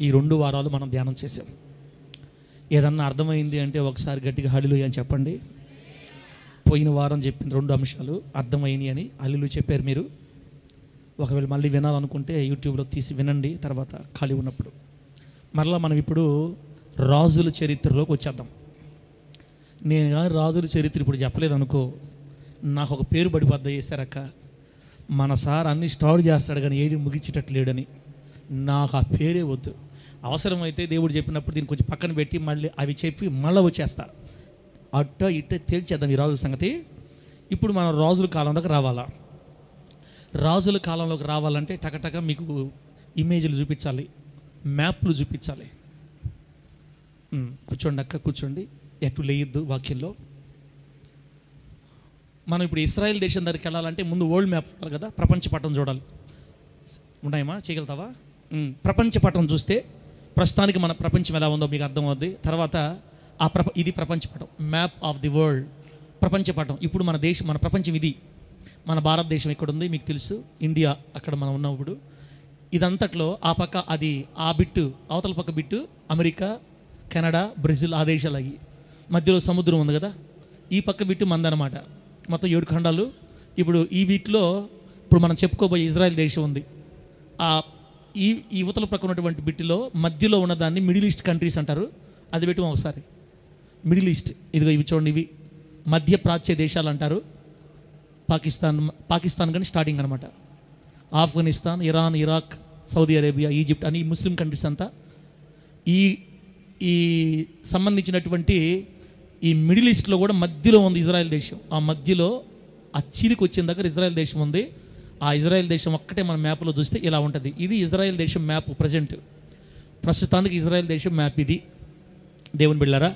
ఈ 2 వారాలు మనం ధ్యానం చేసాం. ఏదన్నా అర్థమైంది అంటే ఒకసారి గట్టిగా హల్లెలూయా అని చెప్పండి. పోయిన వారం చెప్పిన 2 అంశాలు అర్థమైనాయి అని హల్లెలూయా చెప్పారు మీరు. ఒకవేళ మళ్ళీ వినాలనుకుంటే యూట్యూబ్లో తీసి వినండి తర్వాత ఖాళీ ఉన్నప్పుడు. మరలా మనం ఇప్పుడు రాజుల చరిత్రలోకి వచ్చేద్దాం. నేను కానీ రాజుల చరిత్ర ఇప్పుడు చెప్పలేదు అనుకో, నాకు ఒక పేరు పడిపోద్ద చేశారక్క, మన సార్ అన్ని స్టార్ట్ చేస్తాడు కానీ ఏది ముగించేటట్టు లేడని. నాకు ఆ పేరే వద్దు. అవసరమైతే దేవుడు చెప్పినప్పుడు దీన్ని కొంచెం పక్కన పెట్టి మళ్ళీ అవి చెప్పి మళ్ళీ వచ్చేస్తా. అట్ట ఇట్ట తేల్చేద్దాం ఈ రాజుల సంగతి. ఇప్పుడు మనం రాజుల కాలంలోకి రావాలా. రాజుల కాలంలోకి రావాలంటే టకటక మీకు ఇమేజ్లు చూపించాలి, మ్యాప్లు చూపించాలి. కూర్చోండి అక్క, కూర్చోండి, ఎటు లేయద్దు వాక్యంలో. మనం ఇప్పుడు ఇస్రాయేల్ దేశం దగ్గరికి వెళ్ళాలంటే ముందు వరల్డ్ మ్యాప్ ఉండాలి కదా, ప్రపంచ పటం చూడాలి. ఉన్నాయమ్మా, చేయగలుగుతావా? ప్రపంచ పటం చూస్తే ప్రస్తుతానికి మన ప్రపంచం ఎలా ఉందో మీకు అర్థమవుద్ది. తర్వాత ఇది ప్రపంచ పటం, మ్యాప్ ఆఫ్ ది వరల్డ్, ప్రపంచ పటం. ఇప్పుడు మన దేశం, మన ప్రపంచం ఇది. మన భారతదేశం ఎక్కడుంది మీకు తెలుసు, ఇండియా అక్కడ మనం ఉన్నప్పుడు. ఇదంతట్లో ఆ పక్క అది ఆ బిట్టు, అవతల పక్క బిట్టు అమెరికా, కెనడా, బ్రెజిల్, ఆ దేశాలు అయ్యి. మధ్యలో సముద్రం ఉంది కదా, ఈ పక్క బిట్టు మందనమాట. మొత్తం 7 ఖండాలు. ఇప్పుడు ఈ వీటిలో ఇప్పుడు మనం చెప్పుకోబోయే ఇజ్రాయెల్ దేశం ఉంది. ఈ యువతల పక్క ఉన్నటువంటి బిట్టులో మధ్యలో ఉన్నదాన్ని మిడిల్ ఈస్ట్ కంట్రీస్ అంటారు. అది పెట్టుకోం ఒకసారి. మిడిల్ ఈస్ట్ ఇదిగో ఇవి చూడండి, ఇవి మధ్య ప్రాచ్య దేశాలు అంటారు. పాకిస్తాన్ కానీ స్టార్టింగ్ అనమాట. Afghanistan, Iran, Iraq, Saudi Arabia, Egypt అని ముస్లిం కంట్రీస్ అంతా. ఈ సంబంధించినటువంటి ఈ మిడిల్ ఈస్ట్లో కూడా మధ్యలో ఉంది ఇజ్రాయెల్ దేశం. ఆ మధ్యలో ఆ చీలికి వచ్చిన దగ్గర ఇజ్రాయెల్ దేశం ఉంది. ఆ ఇజ్రాయెల్ దేశం ఒక్కటే మన మ్యాప్లో చూస్తే ఇలా ఉంటుంది. ఇది ఇజ్రాయెల్ దేశం మ్యాప్. ప్రస్తుతానికి ఇజ్రాయెల్ దేశం మ్యాప్ ఇది. దేవుని బిడ్డలారా,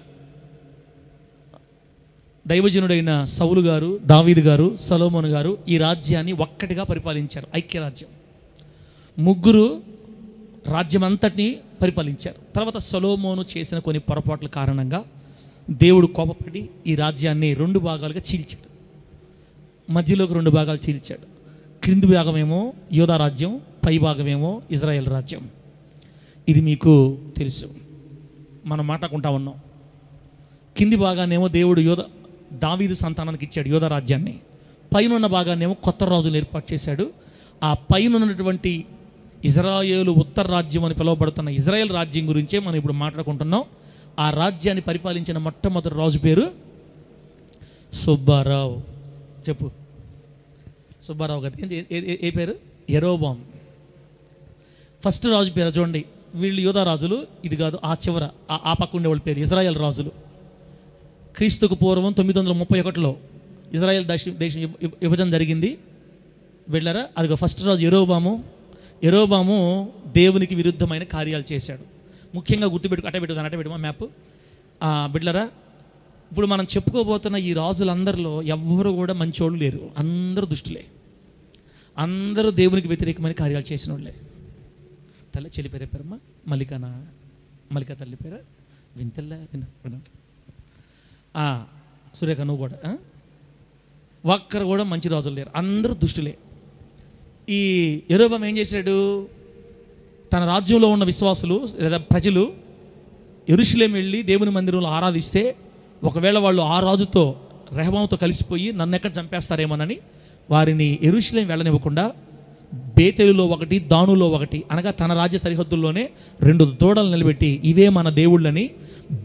దైవజనుడైన సౌలు గారు, దావీదు గారు, సొలొమోను గారు ఈ రాజ్యాన్ని ఒక్కటిగా పరిపాలించారు. ఐక్యరాజ్యం. 3 రాజ్యం అంతటినీ పరిపాలించారు. తర్వాత సొలొమోను చేసిన కొన్ని పొరపాట్ల కారణంగా దేవుడు కోపపడి ఈ రాజ్యాన్ని 2 భాగాలుగా చీల్చాడు. మధ్యలోకి 2 భాగాలు చీల్చాడు. క్రింది భాగమేమో యోధా రాజ్యం, పై భాగమేమో ఇజ్రాయెల్ రాజ్యం. ఇది మీకు తెలుసు, మనం మాట్లాడుకుంటా ఉన్నాం. కింది భాగాన్నేమో దేవుడు దావీదు సంతానానికి ఇచ్చాడు యోధా రాజ్యాన్ని. పైన ఉన్న భాగాన్నేమో కొత్త రాజులు ఏర్పాటు చేశాడు. ఆ పైన ఉన్నటువంటి ఇజ్రాయేలు ఉత్తర రాజ్యం అని పిలువబడుతున్న ఇజ్రాయెల్ రాజ్యం గురించే మనం ఇప్పుడు మాట్లాడుకుంటున్నాం. ఆ రాజ్యాన్ని పరిపాలించిన మొట్టమొదటి రాజు పేరు సుబ్బారావు. చెప్పు, సుబ్బారావు గారు. ఏ పేరు? యెరోబాము. ఫస్ట్ రాజు పేరు చూడండి. వీళ్ళు యోధా రాజులు, ఇది కాదు ఆ చివర ఆ పక్క ఉండేవాళ్ళ పేరు ఇజ్రాయెల్ రాజులు. క్రీస్తుకు పూర్వం 931లో ఇజ్రాయెల్ దేశం విభజన జరిగింది. వెళ్ళారా? అదిగో ఫస్ట్ రాజు యెరోబాము దేవునికి విరుద్ధమైన కార్యాలు చేశాడు. ముఖ్యంగా అట్టబెట్టుమా మ్యాప్. బిడ్లరా, ఇప్పుడు మనం చెప్పుకోబోతున్న ఈ రాజులందరిలో ఎవ్వరు కూడా మంచోళ్ళు లేరు. అందరూ దుష్టులే. అందరూ దేవునికి వ్యతిరేకమైన కార్యాలు చేసిన వాళ్ళే. చెల్లి పేరే పేరమ్మా మల్లిక తల్లి పేర వింతల్లా వినండి. సురేఖ నువ్వు కూడా. ఒక్కరు కూడా మంచి రాజులు లేరు, అందరూ దుష్టులే. ఈ యెరోబాము ఏం చేశాడు? తన రాజ్యంలో ఉన్న విశ్వాసులు లేదా ప్రజలు యెరూషలేము వెళ్ళి దేవుని మందిరంలో ఆరాధిస్తే ఒకవేళ వాళ్ళు ఆ రాజుతో రెహబాముతో కలిసిపోయి నన్ను ఎక్కడ చంపేస్తారేమోనని వారిని యెరూషలేము వెళ్ళనివ్వకుండా బేతేలులో ఒకటి, దానులో ఒకటి, అనగా తన రాజ్య సరిహద్దుల్లోనే 2 దూడలు నిలబెట్టి ఇవే మన దేవుళ్ళని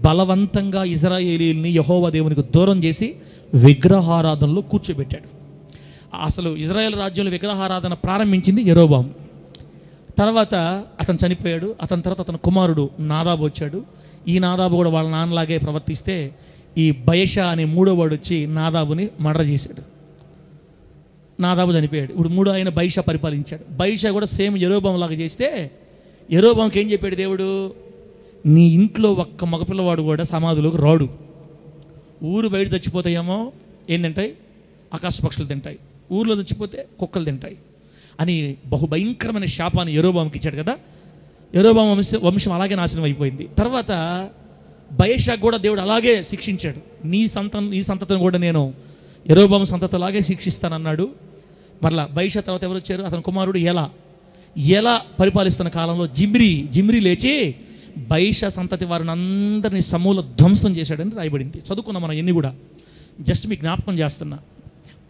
బలవంతంగా ఇజ్రాయేలీల్ని యెహోవా దేవునికి దూరం చేసి విగ్రహారాధనలో కూర్చోబెట్టాడు. అసలు ఇజ్రాయెల్ రాజ్యంలో విగ్రహారాధన ప్రారంభించింది యెరోబాము. తర్వాత అతను చనిపోయాడు. అతని తర్వాత అతని కుమారుడు నాదాబు వచ్చాడు. ఈ నాదాబు కూడా వాళ్ళ నాన్నలాగే ప్రవర్తిస్తే ఈ బయషా అనే 3వ వాడు వచ్చి నాదాబుని మర్డర్ చేశాడు. నాదాబు చనిపోయాడు. ఇప్పుడు 3వ ఆయన బయషా పరిపాలించాడు. బయషా కూడా సేమ్ యెరోబాము లాగా చేస్తే యెరోబాముకి ఏం చెప్పాడు దేవుడు? నీ ఇంట్లో ఒక్క మగపిల్లవాడు కూడా సమాధిలోకి రాడు. ఊరు బయట చచ్చిపోతాయేమో ఏం తింటాయి? ఆకాశ పక్షులు తింటాయి. ఊర్లో చచ్చిపోతే కుక్కలు తింటాయి అని బహుభయంకరమైన శాపాన్ని యెరోబాముకి ఇచ్చాడు కదా. యెరోబాము వంశం అలాగే నాశనం అయిపోయింది. తర్వాత బయషా కూడా దేవుడు అలాగే శిక్షించాడు. నీ సంతతిని కూడా నేను యెరోబాము సంతతిలాగే శిక్షిస్తానన్నాడు. మరలా బయషా తర్వాత ఎవరు వచ్చారు? అతని కుమారుడు ఏలా. ఎలా పరిపాలిస్తున్న కాలంలో జిమ్రీ లేచి బైషా సంతతి వారిని అందరినీ సమూల ధ్వంసం చేశాడని రాయబడింది. చదువుకున్నాం మనం ఎన్ని కూడా. జస్ట్ మీకు జ్ఞాపకం చేస్తున్నా,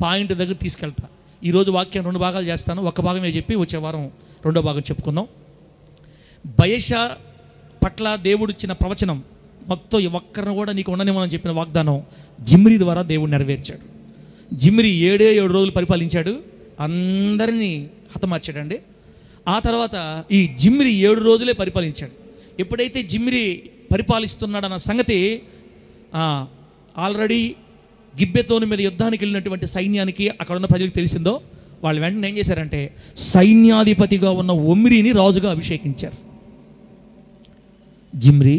పాయింట్ దగ్గర తీసుకెళ్తా. ఈరోజు వాక్యం 2 భాగాలు చేస్తాను, ఒక భాగమే చెప్పి వచ్చే వారం 2వ భాగం చెప్పుకుందాం. బయషా పట్ల దేవుడు ఇచ్చిన ప్రవచనం మొత్తం ఒక్కరిని కూడా నీకు ఉండనివ్వని చెప్పిన వాగ్దానం జిమ్రీ ద్వారా దేవుడు నెరవేర్చాడు. జిమ్రీ 7 రోజులు పరిపాలించాడు, అందరినీ హతమార్చాడండి. ఆ తర్వాత ఈ జిమ్రీ 7 రోజులే పరిపాలించాడు. ఎప్పుడైతే జిమ్రీ పరిపాలిస్తున్నాడన్న సంగతి ఆల్రెడీ గిబ్బెతోను మీద యుద్ధానికి వెళ్ళినటువంటి సైన్యానికి అక్కడ ఉన్న ప్రజలకు తెలిసిందో, వాళ్ళు వెంటనే ఏం చేశారంటే సైన్యాధిపతిగా ఉన్న ఒమ్రీని రాజుగా అభిషేకించారు. జిమ్రీ,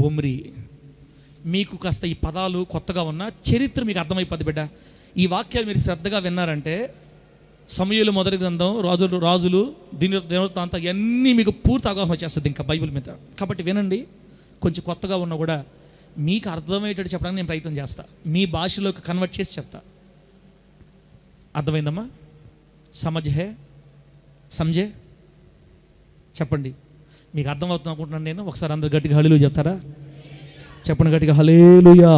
ఒమ్రీ, మీకు కాస్త ఈ పదాలు కొత్తగా ఉన్న చరిత్ర మీకు అర్థమైపోద్ది బిడ్డ. ఈ వాక్యాలు మీరు శ్రద్ధగా విన్నారంటే సమూయేలు మొదటి గ్రంథం, రాజులు దినవృత్తాంతం ఇవన్నీ మీకు పూర్తి అవగాహన వచ్చేస్తుంది ఇంకా బైబిల్ మీద. కాబట్టి వినండి, కొంచెం కొత్తగా ఉన్నా కూడా మీకు అర్థమయ్యేటట్టు చెప్పడానికి నేను ప్రయత్నం చేస్తా, మీ భాషలోకి కన్వర్ట్ చేసి చెప్తా. అర్థమైందమ్మా? సమజే చెప్పండి. మీకు అర్థమవుతుంది అనుకుంటున్నాను నేను. ఒకసారి అందరు గట్టిగా హల్లెలూయా చెప్తారా? చెప్పండి గట్టిగా, హల్లెలూయా.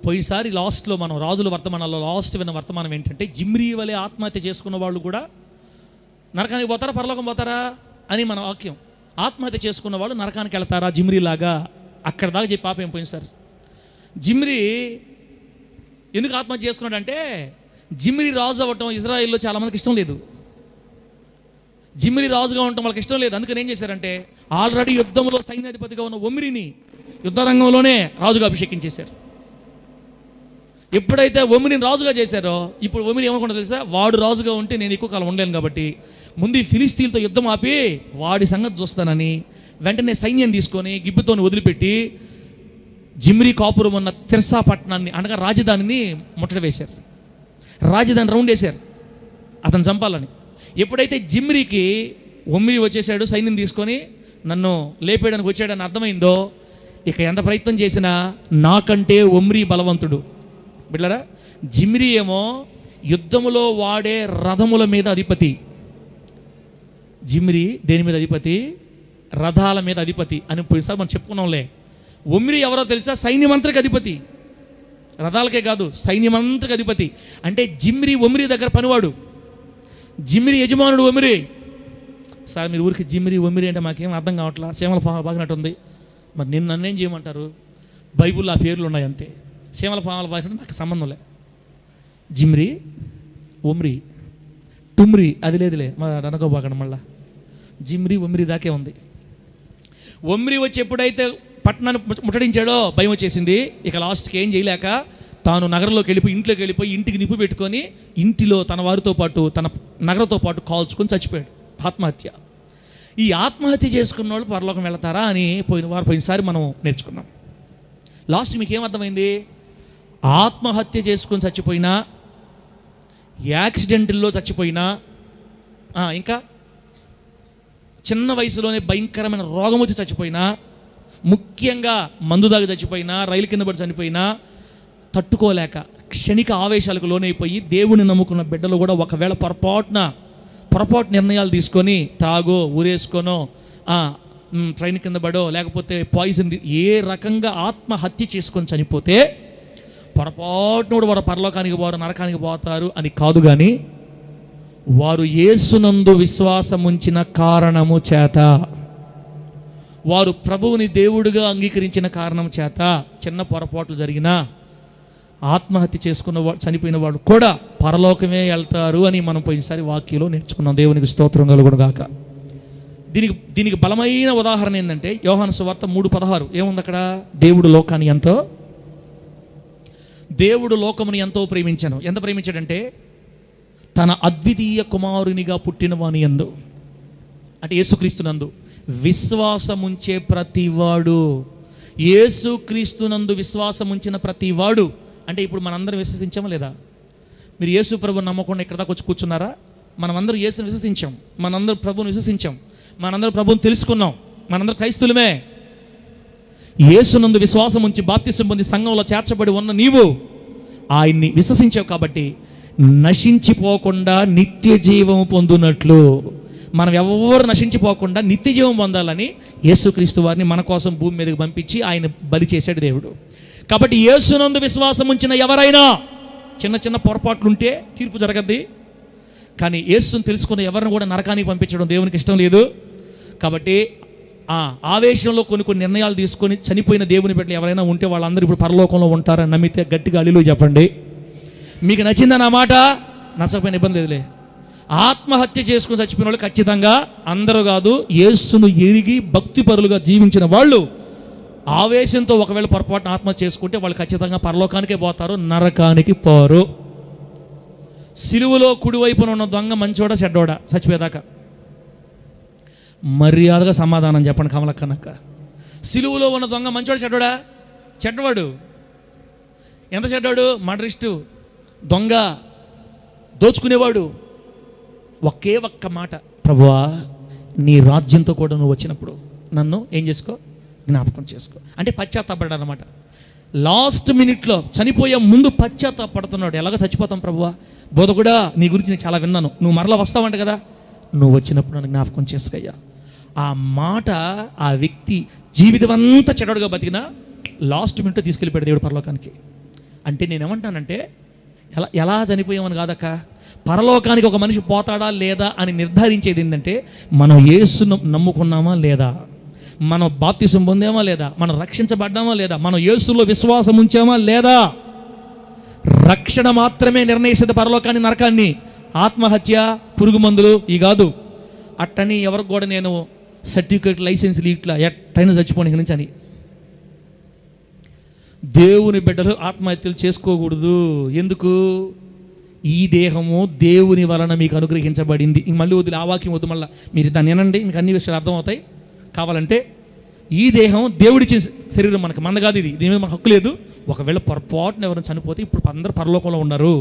పోయినసారి లాస్ట్లో మనం రాజుల వర్తమానాల్లో లాస్ట్ విన్న వర్తమానం ఏంటంటే జిమ్రీ వలె ఆత్మహత్య చేసుకున్న వాళ్ళు కూడా నరకానికి పోతారా పరలోకం పోతారా అని మన వాక్యం. ఆత్మహత్య చేసుకున్న వాళ్ళు నరకానికి వెళ్తారా జిమ్రీ లాగా? అక్కడ దాకా చెప్పి పాపం పోయినసారి. జిమ్రీ ఎందుకు ఆత్మహత్య చేసుకున్నాడంటే జిమ్రీ రాజు అవ్వటం ఇజ్రాయిల్లో చాలామందికి ఇష్టం లేదు. జిమ్రీ రాజుగా ఉండటం వాళ్ళకి ఇష్టం లేదు. అందుకని ఏం చేశారంటే ఆల్రెడీ యుద్ధంలో సైన్యాధిపతిగా ఉన్న ఒమ్రీని యుద్ధరంగంలోనే రాజుగా అభిషేకించేశారు. ఎప్పుడైతే ఒమ్రీని రాజుగా చేశారో ఇప్పుడు ఒమ్రీ ఏమనుకుంటా తెలుసా, వాడు రాజుగా ఉంటే నేను ఎక్కువ కాలం ఉండలేను కాబట్టి ముందు ఈ ఫిలిస్తీన్తో యుద్ధం ఆపి వాడి సంగతి చూస్తానని వెంటనే సైన్యం తీసుకొని గిబ్బెతోని వదిలిపెట్టి జిమ్రీ కాపురం ఉన్న తిర్సా పట్టణాన్ని అనగా రాజధానిని ముట్టడి వేశారు. రాజధాని రౌండ్ వేశారు అతను చంపాలని. ఎప్పుడైతే జిమ్రీకి ఒమ్రీ వచ్చేసాడు సైన్యం తీసుకొని నన్ను లేపేయడానికి వచ్చాడని అర్థమైందో, ఇక ఎంత ప్రయత్నం చేసినా నాకంటే ఒమ్రీ బలవంతుడు. బిడ్డలారా, జిమ్రీ ఏమో యుద్ధములో వాడే రథముల మీద అధిపతి. జిమ్రీ దేని మీద అధిపతి? రథాల మీద అధిపతి అని పోయినసారి మనం చెప్పుకున్నాంలే. ఒమ్రీ ఎవరో తెలుసా? సైన్యమంత్రికి అధిపతి. రథాలకే కాదు, సైన్యమంత్రికి అధిపతి. అంటే జిమ్రీ ఒమ్రీ దగ్గర పనివాడు. జిమ్రీ యజమానుడు ఒమ్రీ. సార్ మీరు ఊరికి జిమ్రీ ఒమ్రీ అంటే మాకేం అర్థం కావట్లా, సేమల బాగినట్టుంది. మరి నన్నేం చేయమంటారు? బైబుల్లో ఆ పేర్లు ఉన్నాయి అంతే. సేమల పాముల బాగినట్టు నాకు సంబంధం లే. జిమ్రీ, ఒమ్రీ, టుమ్రీ అది లేదులే మా అనకోబాకండి. మళ్ళా జిమ్రీ ఒమ్రీ దాకే ఉంది. ఒమ్రీ వచ్చి ఎప్పుడైతే పట్టణాన్ని ముట్టడించాడో భయం వచ్చేసింది. ఇక లాస్ట్కి ఏం చేయలేక తాను నగరంలోకి వెళ్ళిపోయి ఇంట్లోకి వెళ్ళిపోయి ఇంటికి నిప్పు పెట్టుకొని ఇంటిలో తన వారితో పాటు తన నగరంతో పాటు కాల్చుకొని చచ్చిపోయాడు. ఆత్మహత్య. ఈ ఆత్మహత్య చేసుకున్న వాళ్ళు పరలోకం వెళతారా అని పోయినసారి మనం నేర్చుకున్నాం. లాస్ట్ మీకు ఏమర్థమైంది? ఆత్మహత్య చేసుకొని చచ్చిపోయినా, యాక్సిడెంట్లో చచ్చిపోయినా, ఇంకా చిన్న వయసులోనే భయంకరమైన రోగం వచ్చి చచ్చిపోయినా, ముఖ్యంగా మందు దాగి చచ్చిపోయినా, రైలు కింద పడి చనిపోయినా తట్టుకోలేక క్షణిక ఆవేశాలకు లోనైపోయి దేవుని నమ్ముకున్న బిడ్డలు కూడా ఒకవేళ పొరపాటు నిర్ణయాలు తీసుకొని తాగో ఊరేసుకోనో ట్రైన్ కింద పడో లేకపోతే పాయిజన్ ఏ రకంగా ఆత్మహత్య చేసుకొని చనిపోతే పొరపాటును కూడా వారు పరలోకానికి పోరు నరకానికి పోతారు అని కాదు, కానీ వారు యేసునందు విశ్వాసం ఉంచిన కారణము చేత, వారు ప్రభువుని దేవుడిగా అంగీకరించిన కారణం చేత చిన్న పొరపాట్లు జరిగినా ఆత్మహత్య చనిపోయిన వాడు కూడా పరలోకమే వెళ్తారు అని మనం పోయినసారి వాక్యంలో నేర్చుకున్నాం. దేవునికి స్తోత్రం కలుగును గాక. దీనికి బలమైన ఉదాహరణ ఏంటంటే యోహాను సువార్త 3:16 ఏముంది అక్కడ? దేవుడు లోకముని ఎంతో ప్రేమించాను. ఎంత ప్రేమించాడంటే తన అద్వితీయ కుమారునిగా పుట్టిన వాని యందు, అంటే యేసుక్రీస్తునందు విశ్వాసముంచే ప్రతివాడు, యేసుక్రీస్తునందు విశ్వాసముంచిన ప్రతివాడు అంటే ఇప్పుడు మనందరం విశ్వసించామా లేదా? మీరు యేసు ప్రభుని నమ్మకుండా ఇక్కడ దాకా వచ్చి కూర్చున్నారా? మనమందరం యేసుని విశ్వసించాం, మనందరం ప్రభుని విశ్వసించాం, మనందరం ప్రభుని తెలుసుకున్నాం, మనందరం క్రైస్తులమే. యేసునందు విశ్వాసం ఉంచి బాప్తిసం పొంది సంఘంలో చేర్చబడి ఉన్న నీవు ఆయన్ని విశ్వసించావు కాబట్టి నశించిపోకుండా నిత్య జీవం పొందునట్లు. మనం ఎవరు నశించిపోకుండా నిత్య జీవం పొందాలని యేసుక్రీస్తు వారిని మన కోసం భూమి మీదకి పంపించి ఆయన బలి చేశాడు దేవుడు. కాబట్టి యేసునందు విశ్వాసం ఉంచిన ఎవరైనా చిన్న చిన్న పొరపాట్లుంటే తీర్పు జరగద్ది. కానీ యేసుని తెలుసుకున్న ఎవరిని కూడా నరకానికి పంపించడం దేవునికి ఇష్టం లేదు. కాబట్టి ఆవేశంలో కొన్ని నిర్ణయాలు తీసుకొని చనిపోయిన దేవుని బిడ్డలు ఎవరైనా ఉంటే వాళ్ళందరూ ఇప్పుడు పరలోకంలో ఉంటారని నమ్మితే గట్టిగా హల్లెలూయా చెప్పండి. మీకు నచ్చిందని ఆ మాట, నచ్చకపోయిన ఇబ్బంది లేదులే. ఆత్మహత్య చేసుకుని చచ్చిపోయిన వాళ్ళు ఖచ్చితంగా అందరూ కాదు, యేసును ఎరిగి భక్తిపరులుగా జీవించిన వాళ్ళు ఆవేశంతో ఒకవేళ పొరపాటున ఆత్మహత్య చేసుకుంటే వాళ్ళు ఖచ్చితంగా పరలోకానికే పోతారు, నరకానికి పోరు. సిలువలో కుడివైపున ఉన్న దొంగ మంచోడా చెడ్డోడా చచ్చిపోయేదాకా? మర్యాదగా సమాధానం చెప్పండి కమలక్కనక్క. సిలువలో ఉన్న దొంగ మంచోడా చెడ్డోడా? చెడ్డవాడు. ఎంత చెడ్డాడు? మర్డరిస్టు, దొంగ, దోచుకునేవాడు. ఒకే ఒక్క మాట, ప్రభువా నీ రాజ్యంతో కూడా నువ్వు వచ్చినప్పుడు నన్ను ఏం చేసుకో, జ్ఞాపకం చేసుకో. అంటే పశ్చాత్తాపడ్డాడు అనమాట. లాస్ట్ మినిట్లో చనిపోయే ముందు పశ్చాత్తాపడుతున్నాడు. ఎలాగో చచ్చిపోతాం ప్రభువా, బోధకుడా నీ గురించి నేను చాలా విన్నాను, నువ్వు మరలా వస్తావంట కదా, నువ్వు వచ్చినప్పుడు నన్ను జ్ఞాపకం చేసుకోయ్యా. ఆ మాట ఆ వ్యక్తి జీవితం అంతా చెడ్డగా బతికినా లాస్ట్ మినిట్లో తీసుకెళ్ళిపోయాడు దేవుడు పరలోకానికి. అంటే నేనేమంటానంటే ఎలా చనిపోయామని కాదక్క, పరలోకానికి ఒక మనిషి పోతాడా లేదా అని నిర్ధారించేది ఏంటంటే మనం యేసును నమ్ముకున్నామా లేదా, మనం బాప్తిసం పొందామా లేదా, మనం రక్షించబడ్డామా లేదా, మనం యేసులో విశ్వాసం ఉంచామా లేదా. రక్షణ మాత్రమే నిర్ణయిస్తుంది పరలోకాన్ని నరకాన్ని. ఆత్మహత్య, పురుగు మందులు ఈ కాదు. అట్టని ఎవరికి కూడా నేను సర్టిఫికేట్ లైసెన్స్లు ఇట్లా ఎట్టైనా చచ్చిపోయిన నుంచి అని. దేవుని బిడ్డలు ఆత్మహత్యలు చేసుకోకూడదు. ఎందుకు? ఈ దేహము దేవుని వలన మీకు అనుగ్రహించబడింది. ఇంక మళ్ళీ వదిలి ఆ వాక్యం వద్దు, మళ్ళీ మీరు దాన్ని వినండి, మీకు అన్ని విషయాలు అర్థమవుతాయి. కావాలంటే ఈ దేహం దేవుడిచ్చిన శరీరం, మనకు మంద కాదు ఇది, దీని మీద మనకు హక్కు లేదు. ఒకవేళ పొరపాటున ఎవరైనా చనిపోతే ఇప్పుడు అందరూ పరలోకంలో ఉన్నారు.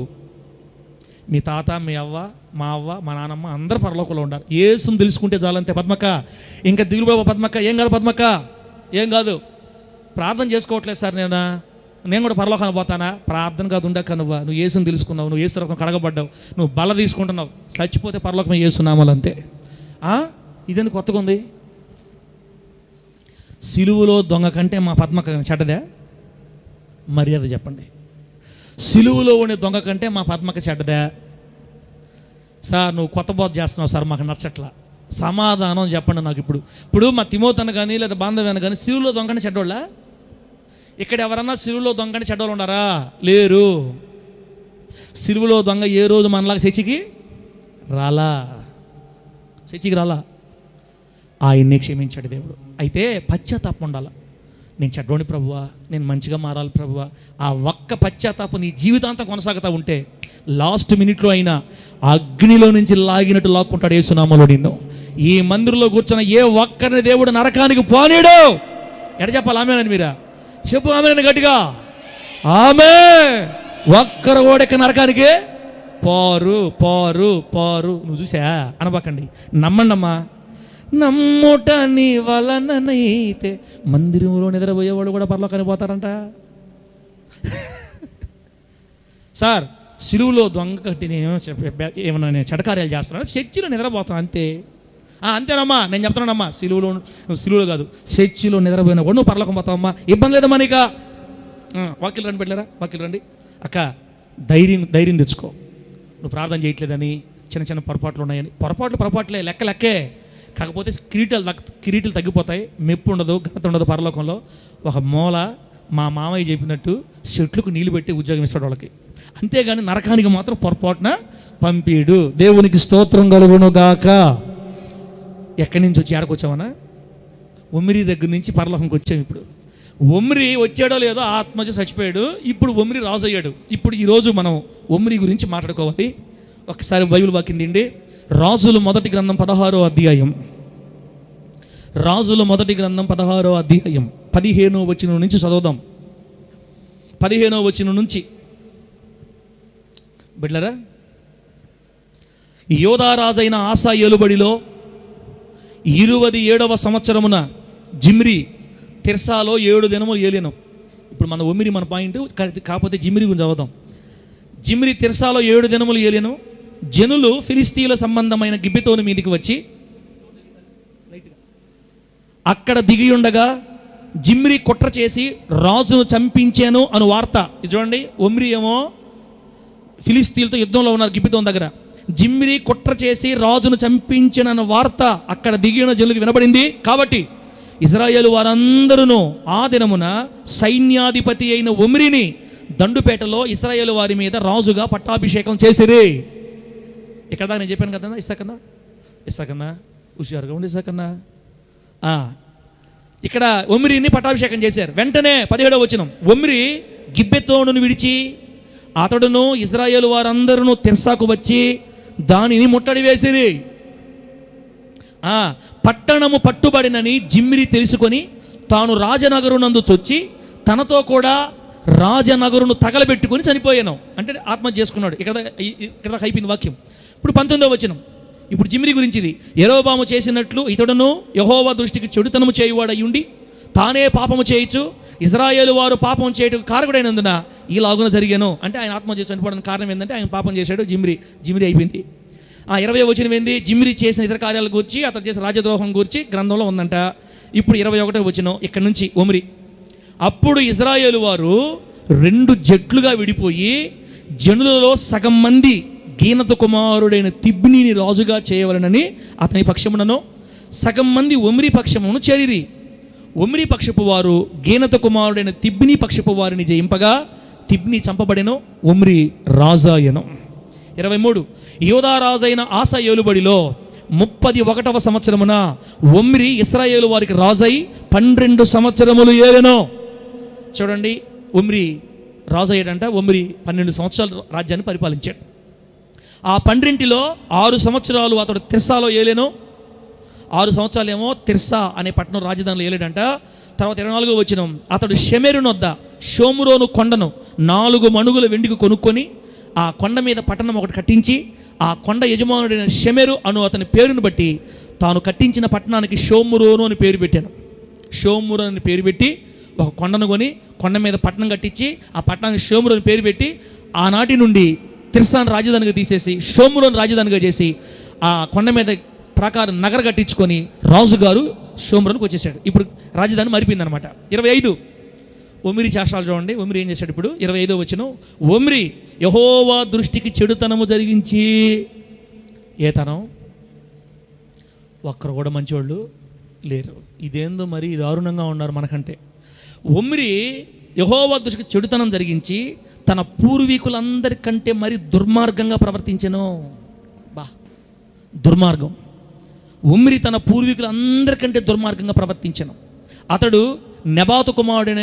మీ తాత, మీ అవ్వ, మా అవ్వ, మా నాన్నమ్మ అందరూ పరలోకంలో ఉన్నారు. యేసుని తెలుసుకుంటే చాలంతే. పద్మక్క ఇంకా దిగులు బాబా, పద్మక్క ఏం కాదు, పద్మక్క ఏం కాదు, ప్రార్థన చేసుకోవట్లేదు సార్, నేను కూడా పరలోకానికి పోతానా? ప్రార్థన కాదు ఉండక్క, నువ్వు యేసుని తెలుసుకున్నావు, నువ్వు యేసు రక్తం కడగబడ్డావు, నువ్వు బల్ల తీసుకుంటున్నావు, చచ్చిపోతే పరలోకం యేసునామాలు అంతే. ఇదెందుకు కొత్తగా ఉంది? సిలువలో దొంగ కంటే మా పద్మక్క చెడ్డదా? మర్యాద చెప్పండి. సిలువలో ఉండే దొంగ కంటే మా పద్మక్క చెడ్డదా? సార్ నువ్వు కొత్త బోధ చేస్తున్నావు సార్, మాకు నచ్చట్లా. సమాధానం చెప్పండి నాకు. ఇప్పుడు మా తిమోతను కానీ లేదా బాంధవ్యాన్ని కానీ సిలువలో దొంగని చెడ్డోళ్ళ? ఇక్కడ ఎవరన్నా సిలువలో దొంగని చెడ్డోళ్ళు ఉన్నారా? లేరు. సిలువలో దొంగ ఏ రోజు మనలాగా చర్చికి రాలా. ఆయన్ని క్షమించాడు దేవుడు. అయితే పశ్చాత్తాపం ఉండాలి. నేను చెడ్డోని ప్రభువా, నేను మంచిగా మారాలి ప్రభువా. ఆ ఒక్క పశ్చాత్తాపం నీ జీవితాంతం కొనసాగుతూ ఉంటే లాస్ట్ మినిట్లో అయినా అగ్నిలో నుంచి లాగినట్టు లాక్కుంటాడు యేసునామములో నిన్ను. ఈ మందిరంలో కూర్చున్న ఏ ఒక్కరిని దేవుడు నరకానికి పోనీడు. ఎడ చెప్పాలి? ఆమేనని మీరా చెప్పు, ఆమేనని గట్టిగా. ఆమె ఒక్కరు ఓడెక్క నరకానికి పోరు. నువ్వు చూసా అనబాకండి, నమ్మండి అమ్మా. నమ్ముట నీ వలననైతే మందిరంలో నిద్రపోయేవాళ్ళు కూడా పరలోకానికి పోతారంట. సార్ సిలువులో దొంగ కట్టి నేను ఏమన్నా నేను చెడకార్యాలు చేస్తున్నాను, చర్చిలో నిద్రపోతాను అంతే. అంతేనమ్మా, నేను చెప్తున్నానమ్మా, సిలువులో కాదు చర్చిలో నిద్రపోయినా కూడా నువ్వు పరలోకం పోతావమ్మా, ఇబ్బంది లేదమ్మా నీకు. వాక్యలు రండి పెట్టలేరా, వాక్యలు రండి. అక్క ధైర్యం తెచ్చుకో. నువ్వు ప్రార్థన చేయట్లేదని, చిన్న చిన్న పొరపాట్లు ఉన్నాయని. పొరపాట్లే లెక్కే. కాకపోతే కిరీటాలు తగ్గిపోతాయి, మెప్పు ఉండదు, ఘనత ఉండదు పరలోకంలో. ఒక మూల మా మామయ్య చెప్పినట్టు చెట్లకు నీళ్ళు పెట్టి ఉద్యోగం ఇస్తాడు వాళ్ళకి. అంతేగాని నరకానికి మాత్రం పొరపాటున పంపిడు. దేవునికి స్తోత్రం కలుగును గాక. ఎక్కడి నుంచి వచ్చి ఆడకొచ్చామన్నా? ఒమ్మిరి దగ్గర నుంచి పరలోకంకి వచ్చాము. ఇప్పుడు ఒమ్మిరి వచ్చాడో లేదో ఆత్మహత్య చచ్చిపోయాడు, ఇప్పుడు ఒమ్మిరి రాజు అయ్యాడు. ఇప్పుడు ఈరోజు మనం ఒమ్మిరి గురించి మాట్లాడుకోవాలి. ఒకసారి బైబిల్ వాక్యం తీయండి. రాజుల మొదటి గ్రంథం 16వ అధ్యాయం. రాజుల మొదటి గ్రంథం 16వ అధ్యాయం 15వ వచనం నుంచి చదువుదాం. 15వ వచనం నుంచి. బిడ్డలారా, యోధారాజైన ఆసా ఏలుబడిలో 27వ సంవత్సరమున జిమ్రీ తిర్సాలో 7 దినములు ఏలిన. ఇప్పుడు మన ఒమ్మిరి మన పాయింట్, కాకపోతే జిమ్రీ గురించి చదువుదాం. జిమ్రీ తిర్సాలో 7 దినములు ఏలెను. జనులు ఫిలిస్తీయుల సంబంధమైన గిబ్బెతోను మీదికి వచ్చి అక్కడ దిగి ఉండగా జిమ్రీ కుట్ర చేసి రాజును చంపించాను అను వార్త. ఇది చూడండి, ఒమ్రీ ఏమో ఫిలిస్తీయులతో యుద్ధంలో ఉన్నారు గిబ్బెతోను దగ్గర. జిమ్రీ కుట్ర చేసి రాజును చంపించిన వార్త అక్కడ దిగిన జనులకు వినబడింది. కాబట్టి ఇజ్రాయేలు వారందరూ ఆ దినమున సైన్యాధిపతి అయిన ఒమ్రీని దండుపేటలో ఇశ్రాయేలు వారి మీద రాజుగా పట్టాభిషేకం చేసిరి. ఇక్కడ దాకా నేను చెప్పాను కదా, ఇస్సాకన్నా హుషారుగా ఉండి ఇస్సాకన్నా. ఇక్కడ ఒమ్రీని పట్టాభిషేకం చేశారు. వెంటనే 17వ వచనం, ఒమ్రీ గిబ్బెతోనును విడిచి అతడును ఇజ్రాయేలు వారందరూ తిర్సాకు వచ్చి దానిని ముట్టడి వేసిరి. పట్టణము పట్టుబడినని జిమ్రీ తెలుసుకొని తాను రాజనగరునందు చొచ్చి తనతో కూడా రాజనగరును తగలబెట్టుకుని చనిపోయాను. అంటే ఆత్మహత్య చేసుకున్నాడు. ఇక్కడ అయిపోయింది వాక్యం. ఇప్పుడు 19వ వచనం, ఇప్పుడు జిమ్రీ గురించి ఇది. యెరోబాము చేసినట్లు ఇతడును యెహోవా దృష్టికి చెడుతనము చేయువాడయ్యుండి తానే పాపము చేయొచ్చు, ఇజ్రాయేలు వారు పాపం చేయటకు కారకుడైనందున ఈ లాగున జరిగాను. అంటే ఆయన ఆత్మహత్య చేసి చనిపోవడానికి కారణం ఏంటంటే ఆయన పాపం చేశాడు. జిమ్రీ అయిపోయింది. 20వ వచనం ఏంది? జిమ్రీ చేసిన ఇతర కార్యాల గురించి, అతను చేసిన రాజద్రోహం గురించి గ్రంథంలో ఉందంట. ఇప్పుడు 21వ వచనం ఇక్కడ నుంచి ఒమ్రీ, అప్పుడు ఇజ్రాయేలు వారు 2 జట్లుగా విడిపోయి జనులలో సగం మంది గీనత కుమారుడైన తిబ్నీని రాజుగా చేయవలనని అతని పక్షమునను, సగం మంది ఒమ్రీ పక్షమును చేరిరి. ఒమ్రీ పక్షపు వారు గీనత కుమారుడైన తిబ్నీ పక్షపు వారిని జయింపగా తిబ్నీ చంపబడెను, ఒమ్రీ రాజాయను. 23 యోధా రాజైన ఆసా ఏలుబడిలో 31వ సంవత్సరమున ఒమ్రీ ఇశ్రాయేలు వారికి రాజై 12 సంవత్సరములు ఏలెను. చూడండి, ఒమ్రీ రాజు అయ్యాడంట. ఒమ్రీ 12 సంవత్సరాలు రాజ్యాన్ని పరిపాలించాడు. ఆ 12లో 6 సంవత్సరాలు అతడు తిర్సాలో ఏలేను. 6 సంవత్సరాలేమో తిర్సా అనే పట్టణం రాజధానిలో ఏలేడంట. తర్వాత 24వ వచనం, అతడు షెమెరునొద్ద షోమురోను కొండను 4 మణుగుల వెండికి కొనుక్కొని ఆ కొండ మీద పట్టణం ఒకటి కట్టించి ఆ కొండ యజమానుడైన షెమెరు అను అతని పేరును బట్టి తాను కట్టించిన పట్టణానికి షోమురోను అని పేరు పెట్టాను. షోమురోను అని పేరు పెట్టి ఒక కొండను కొని కొండ మీద పట్టణం కట్టించి ఆ పట్టణానికి షోమురు అని పేరు పెట్టి ఆనాటి నుండి తిర్సాను రాజధానిగా తీసేసి షోమురోను రాజధానిగా చేసి ఆ కొండ మీద ప్రాకారం నగర కట్టించుకొని రాజుగారు షోమురోనుకు వచ్చేసాడు. ఇప్పుడు రాజధాని మారిపోయింది అనమాట. 25 ఒమ్రీ చేష్టాలు చూడండి. ఒమ్రీ ఏం చేశాడు? ఇప్పుడు 25వ వచనం, ఒమ్రీ యెహోవా దృష్టికి చెడుతనము జరిగించి, ఏ తనం? ఒక్కరు కూడా మంచివాళ్ళు లేరు. ఇదేందో మరి దారుణంగా ఉన్నారు మనకంటే. ఒమ్రీ యెహోవా దృష్టికి చెడుతనం జరిగించి తన పూర్వీకులందరికంటే మరి దుర్మార్గంగా ప్రవర్తించెను. దుర్మార్గం. ఒమ్రీ తన పూర్వీకులందరికంటే దుర్మార్గంగా ప్రవర్తించెను. అతడు నెబాతు కుమారుడైన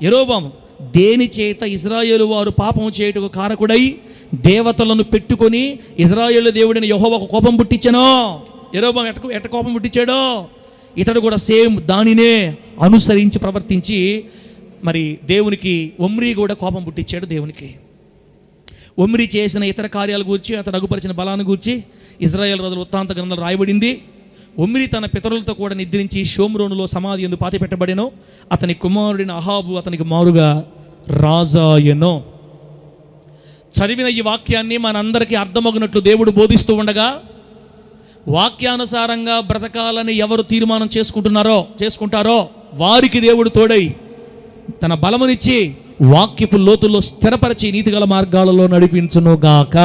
యెరోబాము దేని చేత ఇజ్రాయేలు వారు పాపం చేయుటకు కారకుడై దేవతలను పెట్టుకొని ఇజ్రాయేలు దేవుడైన యెహోవాకు కోపం పుట్టించెనో. యెరోబాము ఎట్ట కోపం పుట్టించాడో ఇతడు కూడా సేమ్ దానినే అనుసరించి ప్రవర్తించి మరి దేవునికి ఒమ్రీ కూడా కోపం పుట్టించాడు దేవునికి. ఒమ్రీ చేసిన ఇతర కార్యాల గురించి, అతడు అగుపరిచిన బలాన్ని గురించి ఇజ్రాయేల్ రాజుల వృత్తాంత గ్రంథంలో రాయబడింది. ఒమ్రీ తన పితరులతో కూడా నిద్రించి షోమ్రోనులో సమాధి యందు పాతి పెట్టబడెను. అతని కుమారుడైన అహాబు అతనికి మారుగా రాజాయెను. చదివిన ఈ వాక్యాన్ని మనందరికీ అర్థమగినట్లు దేవుడు బోధిస్తూ ఉండగా వాక్యానుసారంగా బ్రతకాలని ఎవరు తీర్మానం చేసుకుంటారో వారికి దేవుడు తోడై తన బలమునిచ్చి వాక్యపు లోతుల్లో స్థిరపరిచి నీతిగల మార్గాలలో నడిపించునుగాక.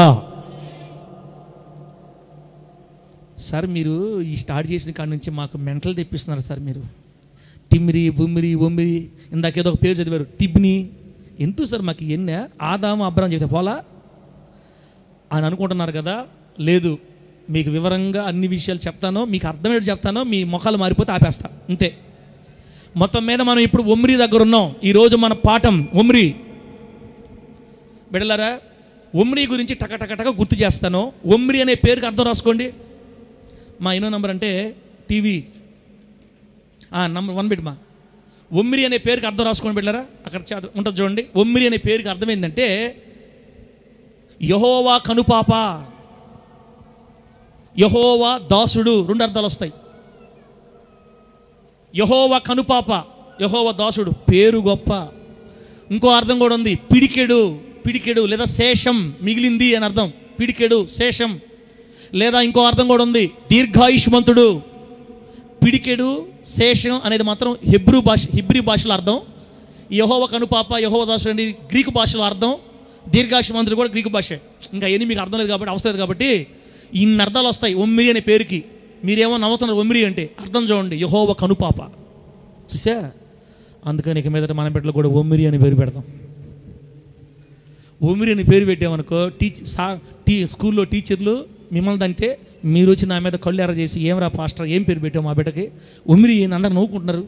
సార్ మీరు ఈ స్టార్ట్ చేసిన కాడి నుంచి మాకు మెంటల్ తెప్పిస్తున్నారు సార్ మీరు. తిమ్మిరి, బుమ్మిరి, ఒమ్మిరి, ఇందాకేదో ఒక పేరు చదివారు, తిబ్ని. ఎందుకు సార్ మాకు ఎన్న ఆదాము అబ్రాం చెప్తే పోలా అని అనుకుంటున్నారు కదా. లేదు, మీకు వివరంగా అన్ని విషయాలు చెప్తాను, మీకు అర్థమయ్యేది చెప్తాను, మీ మొఖాలు మారిపోతే ఆపేస్తా అంతే. మొత్తం మీద మనం ఇప్పుడు ఒమ్రీ దగ్గర ఉన్నాం. ఈరోజు మన పాఠం ఒమ్రీ. బిడ్డలారా, ఒమ్రీ గురించి టకటకటక గుర్తు చేస్తాను. ఒమ్రీ అనే పేరుకి అర్థం రాసుకోండి. మా ఎన్నో నంబర్ అంటే టీవీ నంబర్ 1 బిడ్డమా. ఒమ్రీ అనే పేరుకి అర్థం రాసుకోండి బిడ్డలారా, అక్కడ ఉంటుంది చూడండి. ఒమ్రీ అనే పేరుకి అర్థం ఏంటంటే యెహోవా కనుపాప, యెహోవా దాసుడు. 2 అర్థాలు వస్తాయి. యెహోవా కనుపాప, యెహోవా దాసుడు, పేరు గొప్ప. ఇంకో అర్థం కూడా ఉంది, పిడికెడు. పిడికెడు లేదా శేషం, మిగిలింది అని అర్థం. పిడికెడు, శేషం. లేదా ఇంకో అర్థం కూడా ఉంది, దీర్ఘాయుష్మంతుడు. పిడికెడు, శేషం అనేది మాత్రం హిబ్రీ భాషలో అర్థం. యెహోవా కనుపాప, యెహోవా దాసుడు అనేది గ్రీకు భాషలో అర్థం. దీర్ఘాయుష్మంతుడు కూడా గ్రీకు భాషే. ఇంకా ఎన్ని మీకు అర్థం లేదు కాబట్టి, అవసరం లేదు కాబట్టి ఇన్ని అర్థాలు వస్తాయి ఒమ్రి అనే పేరుకి. మీరేమో నవ్వుతున్నారు ఒమ్రి అంటే, అర్థం చూడండి, యెహోవా కనుపాప. చూసా? అందుకని ఇక మీదట మన బిడ్డలు కూడా ఒమ్రి అని పేరు పెడతాం. ఒమ్రి అని పేరు పెట్టామనుకో, స్కూల్లో టీచర్లు మిమ్మల్ని దంతే, మీరు వచ్చి నా మీద కళ్ళు ఎర్ర చేసి, ఏమరా పాస్టర్ ఏం పేరు పెట్టావు మా బిడ్డకి, ఒమ్రి అని అందరు నవ్వుకుంటున్నారు.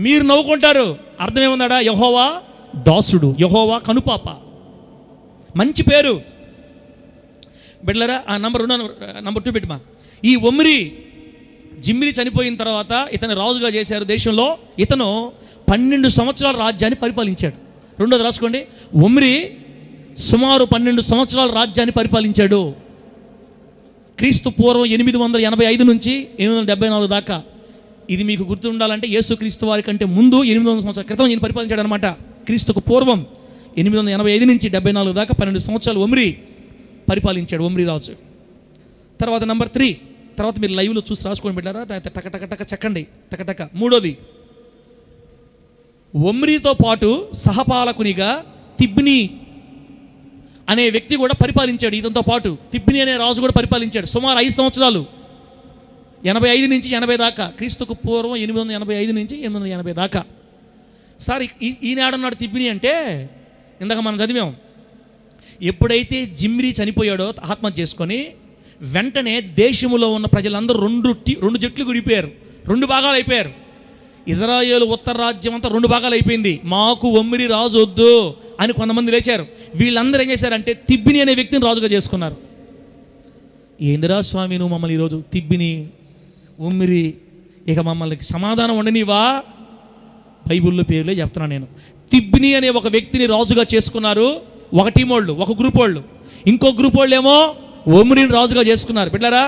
మీరు నవ్వుకుంటారు, అర్థం ఏముందాడా? యెహోవా దాసుడు, యెహోవా కనుపాప. మంచి పేరు బిడ్డలరా. ఆ నంబర్ 2 పెట్టమా. ఈ ఒమ్రి, జిమ్రి చనిపోయిన తర్వాత ఇతను రాజుగా చేశారు దేశంలో. ఇతను 12 సంవత్సరాల రాజ్యాన్ని పరిపాలించాడు. రెండోది రాసుకోండి, ఒమ్రి సుమారు 12 సంవత్సరాల రాజ్యాన్ని పరిపాలించాడు. క్రీస్తు పూర్వం 885 నుంచి 874 దాకా. ఇది మీకు గుర్తు ఉండాలంటే యేసుక్రీస్తు వారి కంటే ముందు 800 సంవత్సరాల క్రితం ఈయన పరిపాలించాడు అనమాట. క్రీస్తుకు పూర్వం 885 నుంచి 74 దాకా 12 సంవత్సరాలు ఒమ్రి పరిపాలించాడు, ఒమ్రి రాజు. తర్వాత నంబర్ 3, తర్వాత మీరు లైవ్లో చూసి రాసుకొని పెట్టారా, టక టక టక చెక్కండి, టక. మూడోది, ఒమ్రితో పాటు సహపాలకునిగా తిబ్ని అనే వ్యక్తి కూడా పరిపాలించాడు. ఇతనితో పాటు తిబ్ని అనే రాజు కూడా పరిపాలించాడు సుమారు 5 సంవత్సరాలు, 85 నుంచి 80 దాకా. క్రీస్తుకు పూర్వం 885 నుంచి 880 దాకా. సార్ ఈనాడున్నాడు తిబ్ని అంటే, ఇందాక మనం చదివాం, ఎప్పుడైతే జిమ్రి చనిపోయాడో ఆత్మహత్య చేసుకొని, వెంటనే దేశంలో ఉన్న ప్రజలందరూ రెండు జట్లు విడిపోయారు, 2 భాగాలు అయిపోయారు. ఇజ్రాయేలు ఉత్తర రాజ్యం అంతా 2 భాగాలు అయిపోయింది. మాకు ఒమ్రి రాజు వద్దు అని కొంతమంది లేచారు. వీళ్ళందరూ ఏం చేశారంటే తిబ్ని అనే వ్యక్తిని రాజుగా చేసుకున్నారు. ఏందిరా స్వామి నువ్వు మమ్మల్ని ఈరోజు తిబ్ని, ఒమ్రి, ఇక మమ్మల్ని సమాధానం ఉండనివా? బైబిల్లో పేర్లే చెప్తున్నాను నేను. తిబ్ని అనే ఒక వ్యక్తిని రాజుగా చేసుకున్నారు ఒక టీం వాళ్ళు, ఒక గ్రూప్ వాళ్ళు. ఇంకో గ్రూప్ వాళ్ళు ఏమో ఒమ్రిని రాజుగా చేసుకున్నారు. బిడ్డలారా,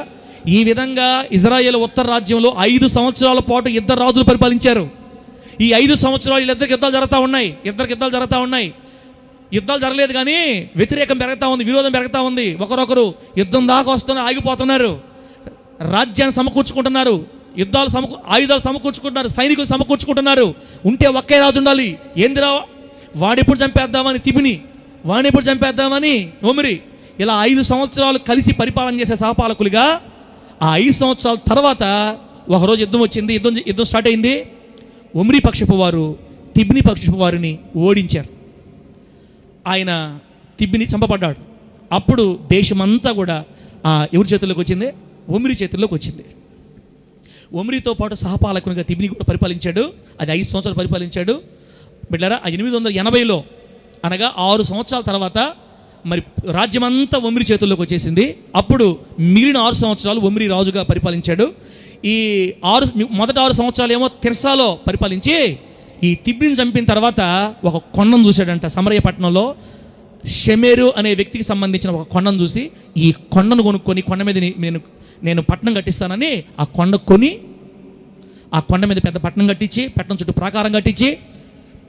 ఈ విధంగా ఇజ్రాయేల్ ఉత్తర రాజ్యంలో 5 సంవత్సరాల పాటు 2 రాజులు పరిపాలించారు. ఈ 5 సంవత్సరాలు వీళ్ళిద్దరికి యుద్ధాలు జరుగుతూ ఉన్నాయి. యుద్ధాలు జరగలేదు కానీ వ్యతిరేకం పెరుగుతూ ఉంది, విరోధం పెరుగుతూ ఉంది. ఒకరొకరు యుద్ధం దాకా వస్తున్నారు, ఆగిపోతున్నారు. రాజ్యాన్ని సమకూర్చుకుంటున్నారు, ఆయుధాలు సమకూర్చుకుంటున్నారు, సైనికులు సమకూర్చుకుంటున్నారు. ఉంటే ఒకే రాజు ఉండాలి. ఏందిరా వాడెప్పుడు చంపేద్దామని తిబిని, వాడినెప్పుడు చంపేద్దామని ఒమ్రి. ఇలా 5 సంవత్సరాలు కలిసి పరిపాలన చేసే సహపాలకులుగా ఆ 5 సంవత్సరాల తర్వాత ఒకరోజు యుద్ధం వచ్చింది. యుద్ధం స్టార్ట్ అయింది. ఒమ్రి పక్షపు వారు తిబ్ని పక్షపు వారిని ఓడించారు. ఆయన తిబ్ని చంపబడ్డాడు. అప్పుడు దేశమంతా కూడా ఎవరి చేతుల్లోకి వచ్చింది? ఒమ్రి చేతుల్లోకి వచ్చింది. ఒమ్రితో పాటు సహపాలకునిగా తిబ్ని కూడా పరిపాలించాడు. అది 5 సంవత్సరాలు పరిపాలించాడు. బిడ్డలారా, 880లో అనగా 6 సంవత్సరాల తర్వాత మరి రాజ్యమంతా ఒమ్రి చేతుల్లోకి వచ్చేసింది. అప్పుడు మిగిలిన 6 సంవత్సరాలు ఒమ్రి రాజుగా పరిపాలించాడు. ఈ మొదటి 6 సంవత్సరాలు ఏమో తిర్సాలో పరిపాలించి, ఈ తిబ్నిని చంపిన తర్వాత ఒక కొండను చూశాడంట సమరయ పట్టణంలో. షెమెరు అనే వ్యక్తికి సంబంధించిన ఒక కొండను చూసి, ఈ కొండను కొనుక్కొని కొండ మీద నేను పట్టణం కట్టిస్తానని ఆ కొండ కొని, ఆ కొండ మీద పెద్ద పట్టణం కట్టించి, పట్టణం చుట్టూ ప్రాకారం కట్టించి,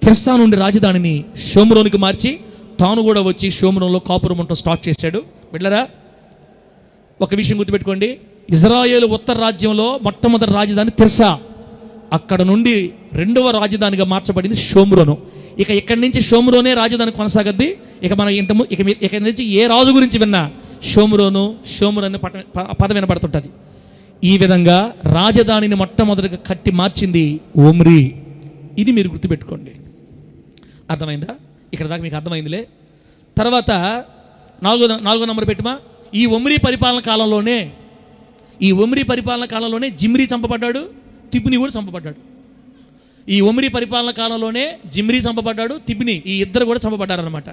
తిర్సా నుండి రాజధానిని షోమ్రోనికి మార్చి తాను కూడా వచ్చి షోమ్రోన్లో కాపురం ఉండటం స్టార్ట్ చేశాడు. బిడ్డలారా, ఒక విషయం గుర్తుపెట్టుకోండి, ఇజ్రాయేలు ఉత్తర రాజ్యంలో మొట్టమొదటి రాజధాని తిర్సా. అక్కడ నుండి 2వ రాజధానిగా మార్చబడింది షోమ్రోను. ఇక ఇక్కడి నుంచి షోమ్రోనే రాజధాని కొనసాగద్ది. ఇక మనం ఇక నుంచి ఏ రాజు గురించి విన్నా షోమ్రోను అనే పదం వినబడుతుంటుంది. ఈ విధంగా రాజధానిని మొట్టమొదటిగా కట్టి మార్చింది ఒమ్రి. ఇది మీరు గుర్తుపెట్టుకోండి. అర్థమైందా? ఇక్కడ దాకా మీకు అర్థమైందిలే. తర్వాత 4వ నంబర్ పెట్టుమా. ఈ ఒమ్రి పరిపాలన కాలంలోనే జిమ్రి చంపబడ్డాడు, తిబ్ని కూడా చంపబడ్డాడు. ఈ ఒమ్రి పరిపాలన కాలంలోనే జిమ్రి చంపబడ్డాడు, తిబ్ని, ఈ ఇద్దరు కూడా చంపబడ్డారనమాట.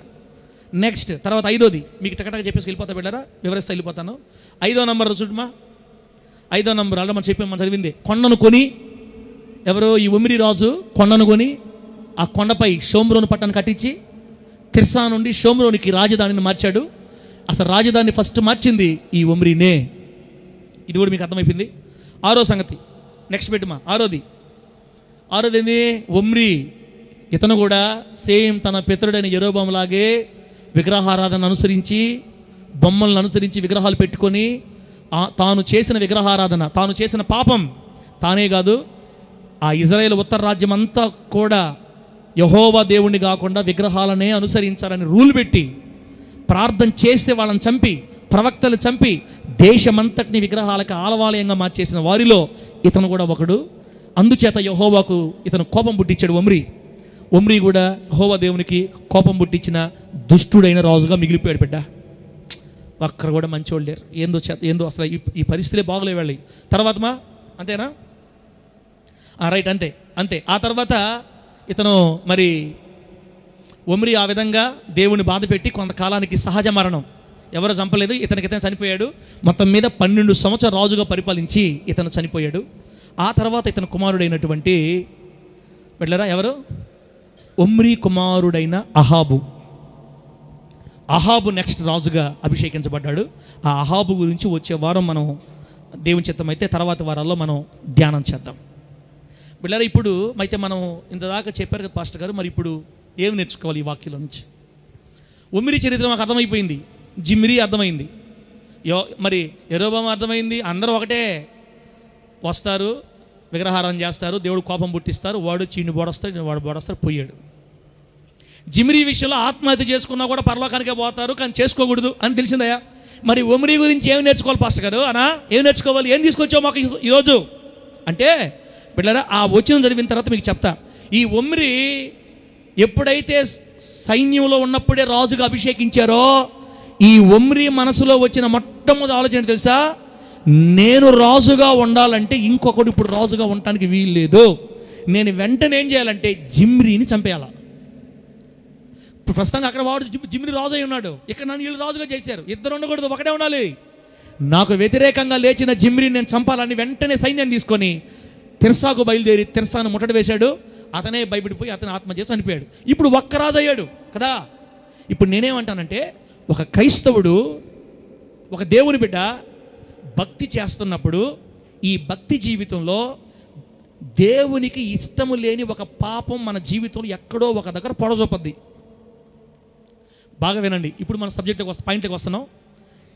నెక్స్ట్ తర్వాత 5వది మీకు టకటగా చెప్పేసి వెళ్ళిపోతా బిడ్డారా, వివరిస్తా వెళ్ళిపోతాను. 5వ నంబర్ చూడమా. 5వ నంబర్ అలా మనం చదివింది. కొండను కొని, ఎవరో ఈ ఒమ్రి రాజు కొండను కొని ఆ కొండపై షోమ్రోను పట్టణం కట్టించి తిర్సా నుండి షోమ్రోనికి రాజధానిని మార్చాడు. అసలు రాజధానిని ఫస్ట్ మార్చింది ఈ ఒమ్రినే. ఇది కూడా మీకు అర్థమైపోయింది. 6వ సంగతి నెక్స్ట్ పెట్టుమా. 6వది ఏంది? ఒమ్రి. ఇతను కూడా సేమ్ తన పితరుడైన యెరోబాము లాగే విగ్రహారాధన అనుసరించి, బొమ్మలను అనుసరించి విగ్రహాలు పెట్టుకొని తాను చేసిన విగ్రహారాధన, తాను చేసిన పాపం తానే కాదు, ఆ ఇజ్రాయేల్ ఉత్తర రాజ్యం అంతా కూడా యెహోవా దేవుణ్ణి కాకుండా విగ్రహాలనే అనుసరించాలని రూల్ పెట్టి, ప్రార్థన చేస్తే వాళ్ళని చంపి, ప్రవక్తలు చంపి, దేశమంతటిని విగ్రహాలకు ఆలవాలయంగా మార్చేసిన వారిలో ఇతను కూడా ఒకడు. అందుచేత యెహోవాకు ఇతను కోపం పుట్టించాడు. ఒమ్రీ కూడా యెహోవా దేవునికి కోపం పుట్టించిన దుష్టుడైన రాజుగా మిగిలిపోయాడు. బిడ్డ, ఒక్కరు కూడా మంచోళ్ళు లేరు. ఏందో అసలు ఈ పరిస్థితులే బాగలేవు వాళ్ళవి. తర్వాత అంతేనా? రైట్, అంతే. ఆ తర్వాత ఇతను మరి ఒమ్రీ ఆ విధంగా దేవుని బాధ పెట్టి కొంతకాలానికి సహజ మరణం, ఎవరో చంపలేదు, ఇతను చనిపోయాడు. మొత్తం మీద 12 సంవత్సరాలు రాజుగా పరిపాలించి ఇతను చనిపోయాడు. ఆ తర్వాత ఇతను కుమారుడైనటువంటి వెళ్ళరా ఎవరు? ఒమ్రీ కుమారుడైన అహాబు నెక్స్ట్ రాజుగా అభిషేకించబడ్డాడు. ఆ అహాబు గురించి వచ్చే వారం మనం దేవుని చిత్తం అయితే తర్వాత వారాల్లో మనం ధ్యానం చేద్దాం. బిళ్ళారా, ఇప్పుడు అయితే మనం ఇంతదాకా చెప్పారు కదా పాస్టర్ గారు, మరి ఇప్పుడు ఏమి నేర్చుకోవాలి ఈ వాక్యంలో నుంచి? ఒమ్రీ చరిత్ర మాకు అర్థమైపోయింది, జిమ్రీ అర్థమైంది, మరి యెరోబాము అర్థమైంది. అందరూ ఒకటే, వస్తారు, విగ్రహారాధన చేస్తారు, దేవుడు కోపం పుట్టిస్తారు, వాడు చీని బోడస్తాడు, వాడు బోడస్తాడు, పోయాడు. జిమ్రీ విషయంలో ఆత్మహత్య చేసుకున్నా కూడా పరలోకానికే పోతారు, కానీ చేసుకోకూడదు అని తెలిసిందయ్యా. మరి ఒమ్రీ గురించి ఏమి నేర్చుకోవాలి పాస్టర్ గారు? ఏం నేర్చుకోవాలి? ఏం తీసుకొచ్చావు మాకు ఈరోజు అంటే బిడ్డలారా, ఆ వచనం చదివిన తర్వాత మీకు చెప్తా. ఈ ఒమ్రీ ఎప్పుడైతే సైన్యంలో ఉన్నప్పుడే రాజుగా అభిషేకించారో, ఈ ఒమ్రీ మనసులో వచ్చిన మొట్టమొదటి ఆలోచన తెలుసా? నేను రాజుగా ఉండాలంటే ఇంకొకడు ఇప్పుడు రాజుగా ఉండటానికి వీలు లేదు. నేను వెంటనే ఏం చేయాలంటే జిమ్రీని చంపేయాల. ఇప్పుడు ప్రస్తుతంగా అక్కడ వాడు జిమ్రీ రాజు అయి ఉన్నాడు, ఇక్కడ నన్ను వీళ్ళు రాజుగా చేశారు. ఇద్దరు ఉండకూడదు, ఒకటే ఉండాలి. నాకు వ్యతిరేకంగా లేచిన జిమ్రీని నేను చంపాలని వెంటనే సైన్యం తీసుకొని తిర్సాకు బయలుదేరి తిర్సాను ముట్టడి వేశాడు. అతనే భయపడిపోయి అతను ఆత్మహత్య చేసి చనిపోయాడు. ఇప్పుడు ఒక్క రాజు అయ్యాడు కదా. ఇప్పుడు నేనేమంటానంటే, ఒక క్రైస్తవుడు, ఒక దేవుని బిడ్డ భక్తి చేస్తున్నప్పుడు ఈ భక్తి జీవితంలో దేవునికి ఇష్టము లేని ఒక పాపం మన జీవితంలో ఎక్కడో ఒక దగ్గర పొడజొప్పద్ది. బాగా వినండి. ఇప్పుడు మన పాయింట్కి వస్తున్నాం.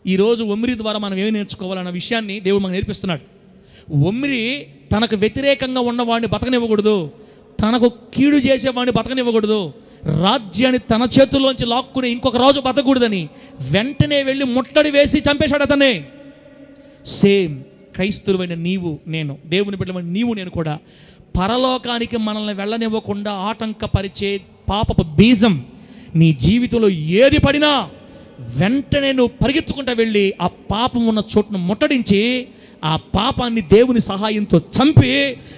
ఈరోజు ఒమ్రీ ద్వారా మనం ఏమి నేర్చుకోవాలన్న విషయాన్ని దేవుడు మనకు నేర్పిస్తున్నాడు. ఒమ్రీ తనకు వ్యతిరేకంగా ఉన్నవాడిని బతకనివ్వకూడదు, తనకు కీడు చేసేవాడిని బతకనివ్వకూడదు, రాజ్యాన్ని తన చేతుల్లోంచి లాక్కుని ఇంకొక రాజు బతకూడదని వెంటనే వెళ్ళి ముట్టడి వేసి చంపేశాడు అతనే. సేమ్ క్రైస్తవులైన నీవు నేను, దేవుని బిడ్డలైన నీవు నేను కూడా పరలోకానికి మనల్ని వెళ్ళనివ్వకుండా ఆటంకపరిచే పాపపు బీజం నీ జీవితంలో ఏది పడినా వెంటనే నువ్వు పరిగెత్తుకుంటూ వెళ్ళి ఆ పాపం ఉన్న చోటును ముట్టడించి ఆ పాపాన్ని దేవుని సహాయంతో చంపి